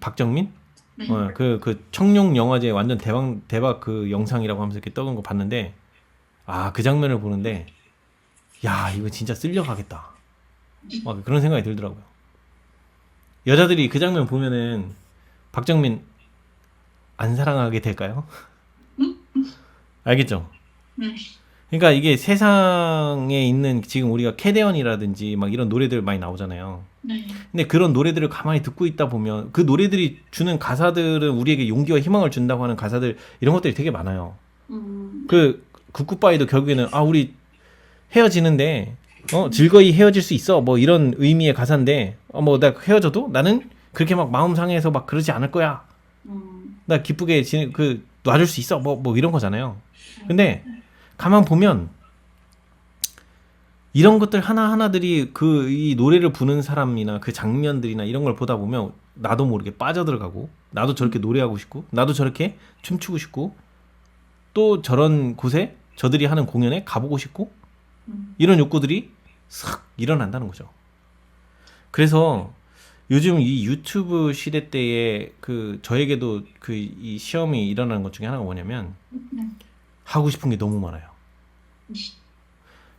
박정민? 네. 그 청룡 영화제 완전 대박 그 영상이라고 하면서 이렇게 떠는 거 봤는데 그 장면을 보는데 야 이거 진짜 쓸려가겠다. 막 그런 생각이 들더라고요. 여자들이 그 장면 보면은 박정민 안 사랑하게 될까요? 알겠죠? 네. 그러니까 이게 세상에 있는 지금 우리가 캐대언이라든지 막 이런 노래들 많이 나오잖아요. 네. 근데 그런 노래들을 가만히 듣고 있다 보면 그 노래들이 주는 가사들은 우리에게 용기와 희망을 준다고 하는 가사들 이런 것들이 되게 많아요. 그 굿굿바이도 결국에는 우리 헤어지는데 즐거이 헤어질 수 있어 뭐 이런 의미의 가사인데 뭐 나 헤어져도 나는 그렇게 막 마음 상해서 막 그러지 않을 거야. 나 기쁘게 놔줄 수 있어 뭐 이런 거잖아요. 근데 가만 보면 이런 것들 하나하나들이 이 노래를 부는 사람이나 그 장면들이나 이런 걸 보다 보면 나도 모르게 빠져들어가고 나도 저렇게 노래하고 싶고 나도 저렇게 춤추고 싶고 또 저런 곳에 저들이 하는 공연에 가보고 싶고 이런 욕구들이 싹 일어난다는 거죠. 그래서 요즘 이 유튜브 시대 때에 저에게도 이 시험이 일어나는 것 중에 하나가 뭐냐면 하고 싶은 게 너무 많아요.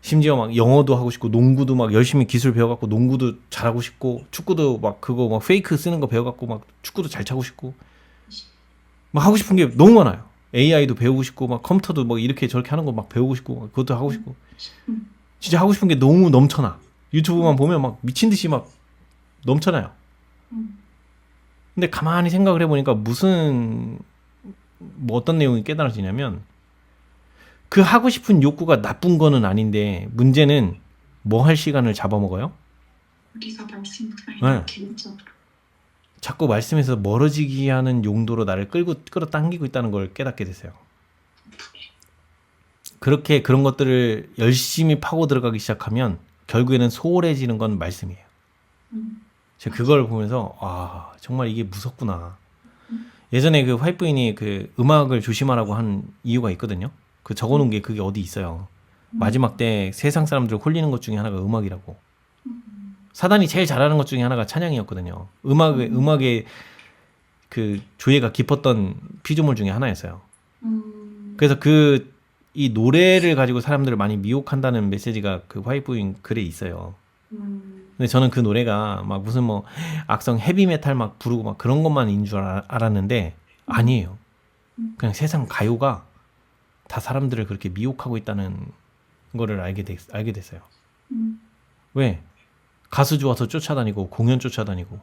심지어 막 영어도 하고 싶고 농구도 막 열심히 기술 배워갖고 농구도 잘하고 싶고 축구도 막 그거 막 페이크 쓰는 거 배워갖고 막 축구도 잘 차고 싶고 막 하고 싶은 게 너무 많아요. AI도 배우고 싶고 막 컴퓨터도 막 이렇게 저렇게 하는 거 막 배우고 싶고 그것도 하고 싶고 진짜 하고 싶은 게 너무 넘쳐나. 유튜브만 보면 막 미친 듯이 막 넘쳐나요. 근데 가만히 생각을 해보니까 뭐 어떤 내용이 깨달아지냐면 그 하고 싶은 욕구가 나쁜 거는 아닌데 문제는 뭐 할 시간을 잡아먹어요? 우리가 말씀을 네. 개인적으로 자꾸 말씀에서 멀어지게 하는 용도로 나를 끌어당기고 있다는 걸 깨닫게 됐어요. 그렇게 그런 것들을 열심히 파고 들어가기 시작하면 결국에는 소홀해지는 건 말씀이에요. 제가 그걸 보면서 정말 이게 무섭구나. 예전에 그 화이트부인이 그 음악을 조심하라고 한 이유가 있거든요. 그 적어놓은 게 그게 어디 있어요. 마지막 때 세상 사람들을 홀리는 것 중에 하나가 음악이라고. 사단이 제일 잘하는 것 중에 하나가 찬양이었거든요. 음악의 그 조예가 깊었던 피조물 중에 하나였어요. 그래서 이 노래를 가지고 사람들을 많이 미혹한다는 메시지가 그 화이트부인 글에 있어요. 근데 저는 그 노래가 막 무슨 뭐 악성 헤비메탈 막 부르고 막 그런 것만인 줄 알았는데 아니에요. 그냥 세상 가요가 다 사람들을 그렇게 미혹하고 있다는 거를 알게 됐어요. 왜? 가수 좋아서 쫓아다니고 공연 쫓아다니고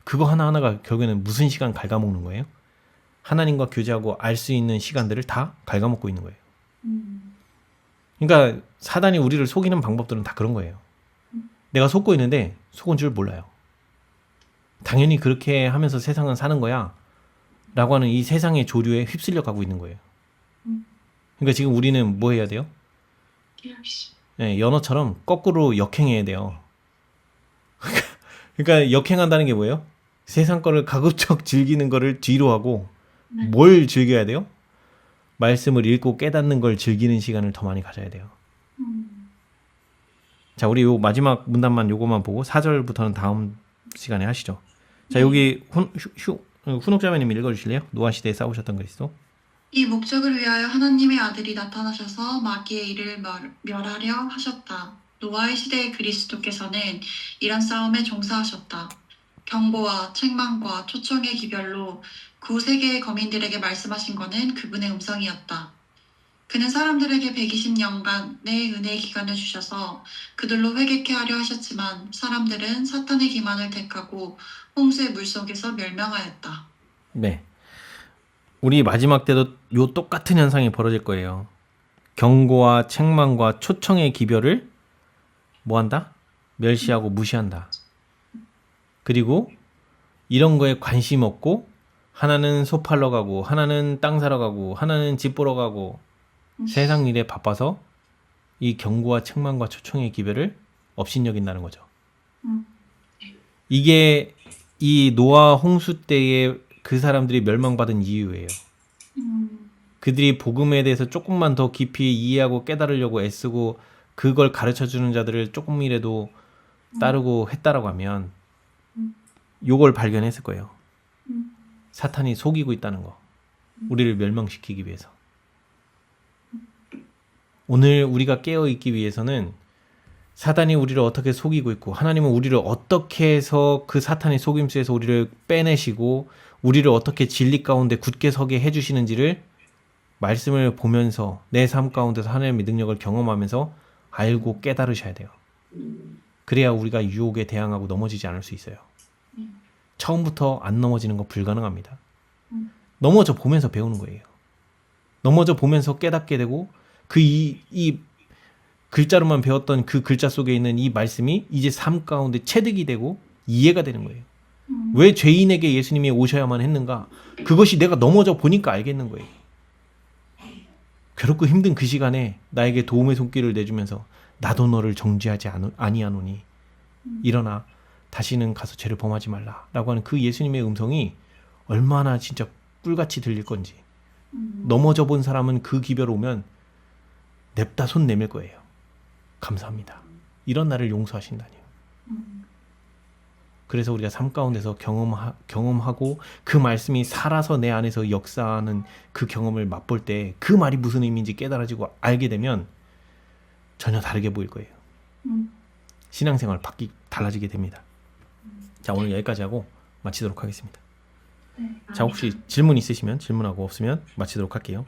그거 하나하나가 결국에는 무슨 시간 갉아먹는 거예요? 하나님과 교제하고 알 수 있는 시간들을 다 갉아먹고 있는 거예요. 그러니까 사단이 우리를 속이는 방법들은 다 그런 거예요. 내가 속고 있는데 속은 줄 몰라요. 당연히 그렇게 하면서 세상은 사는 거야 라고 하는 이 세상의 조류에 휩쓸려 가고 있는 거예요. 그러니까 지금 우리는 뭐 해야 돼요? 네, 연어처럼 거꾸로 역행해야 돼요. 그러니까 역행한다는 게 뭐예요? 세상 거를 가급적 즐기는 거를 뒤로 하고 뭘 즐겨야 돼요? 말씀을 읽고 깨닫는 걸 즐기는 시간을 더 많이 가져야 돼요. 자, 우리 요 마지막 문단만 요거만 보고 4절부터는 다음 시간에 하시죠. 자, 여기 훈옥자매님 읽어주실래요? 노아 시대에 싸우셨던 그리스도. 이 목적을 위하여 하나님의 아들이 나타나셔서 마귀의 일을 멸하려 하셨다. 노아의 시대의 그리스도께서는 이런 싸움에 종사하셨다. 경고와 책망과 초청의 기별로 구세계의 거민들에게 말씀하신 것은 그분의 음성이었다. 그는 사람들에게 120년간의 은혜의 기간을 주셔서 그들로 회개케 하려 하셨지만 사람들은 사탄의 기만을 택하고 홍수의 물속에서 멸망하였다. 네. 우리 마지막 때도 요 똑같은 현상이 벌어질 거예요. 경고와 책망과 초청의 기별을 뭐한다? 멸시하고 무시한다. 그리고 이런 거에 관심 없고 하나는 소 팔러 가고 하나는 땅 사러 가고 하나는 집 보러 가고 세상 일에 바빠서 이 경고와 책망과 초청의 기별을 업신여긴다는 거죠. 이게 이 노아 홍수 때에 그 사람들이 멸망받은 이유예요. 그들이 복음에 대해서 조금만 더 깊이 이해하고 깨달으려고 애쓰고 그걸 가르쳐주는 자들을 조금이라도 따르고 했다라고 하면 요걸 발견했을 거예요. 사탄이 속이고 있다는 거. 우리를 멸망시키기 위해서. 오늘 우리가 깨어있기 위해서는 사탄이 우리를 어떻게 속이고 있고 하나님은 우리를 어떻게 해서 그 사탄의 속임수에서 우리를 빼내시고 우리를 어떻게 진리 가운데 굳게 서게 해주시는지를 말씀을 보면서 내 삶 가운데서 하나님의 능력을 경험하면서 알고 깨달으셔야 돼요. 그래야 우리가 유혹에 대항하고 넘어지지 않을 수 있어요. 처음부터 안 넘어지는 거 불가능합니다. 넘어져 보면서 배우는 거예요. 넘어져 보면서 깨닫게 되고 이 글자로만 배웠던 그 글자 속에 있는 이 말씀이 이제 삶 가운데 체득이 되고 이해가 되는 거예요. 왜 죄인에게 예수님이 오셔야만 했는가? 그것이 내가 넘어져 보니까 알겠는 거예요. 괴롭고 힘든 그 시간에 나에게 도움의 손길을 내주면서 나도 너를 정죄하지 아니하노니 일어나 다시는 가서 죄를 범하지 말라 라고 하는 그 예수님의 음성이 얼마나 진짜 꿀같이 들릴 건지. 넘어져 본 사람은 그 기별 오면 냅다 손 내밀 거예요. 감사합니다. 이런 나를 용서하신다니. 그래서 우리가 삶 가운데서 경험하고 그 말씀이 살아서 내 안에서 역사하는 그 경험을 맛볼 때 그 말이 무슨 의미인지 깨달아지고 알게 되면 전혀 다르게 보일 거예요. 신앙생활 달라지게 됩니다. 자, 오늘 여기까지 하고 마치도록 하겠습니다. 자, 혹시 질문 있으시면 질문하고 없으면 마치도록 할게요.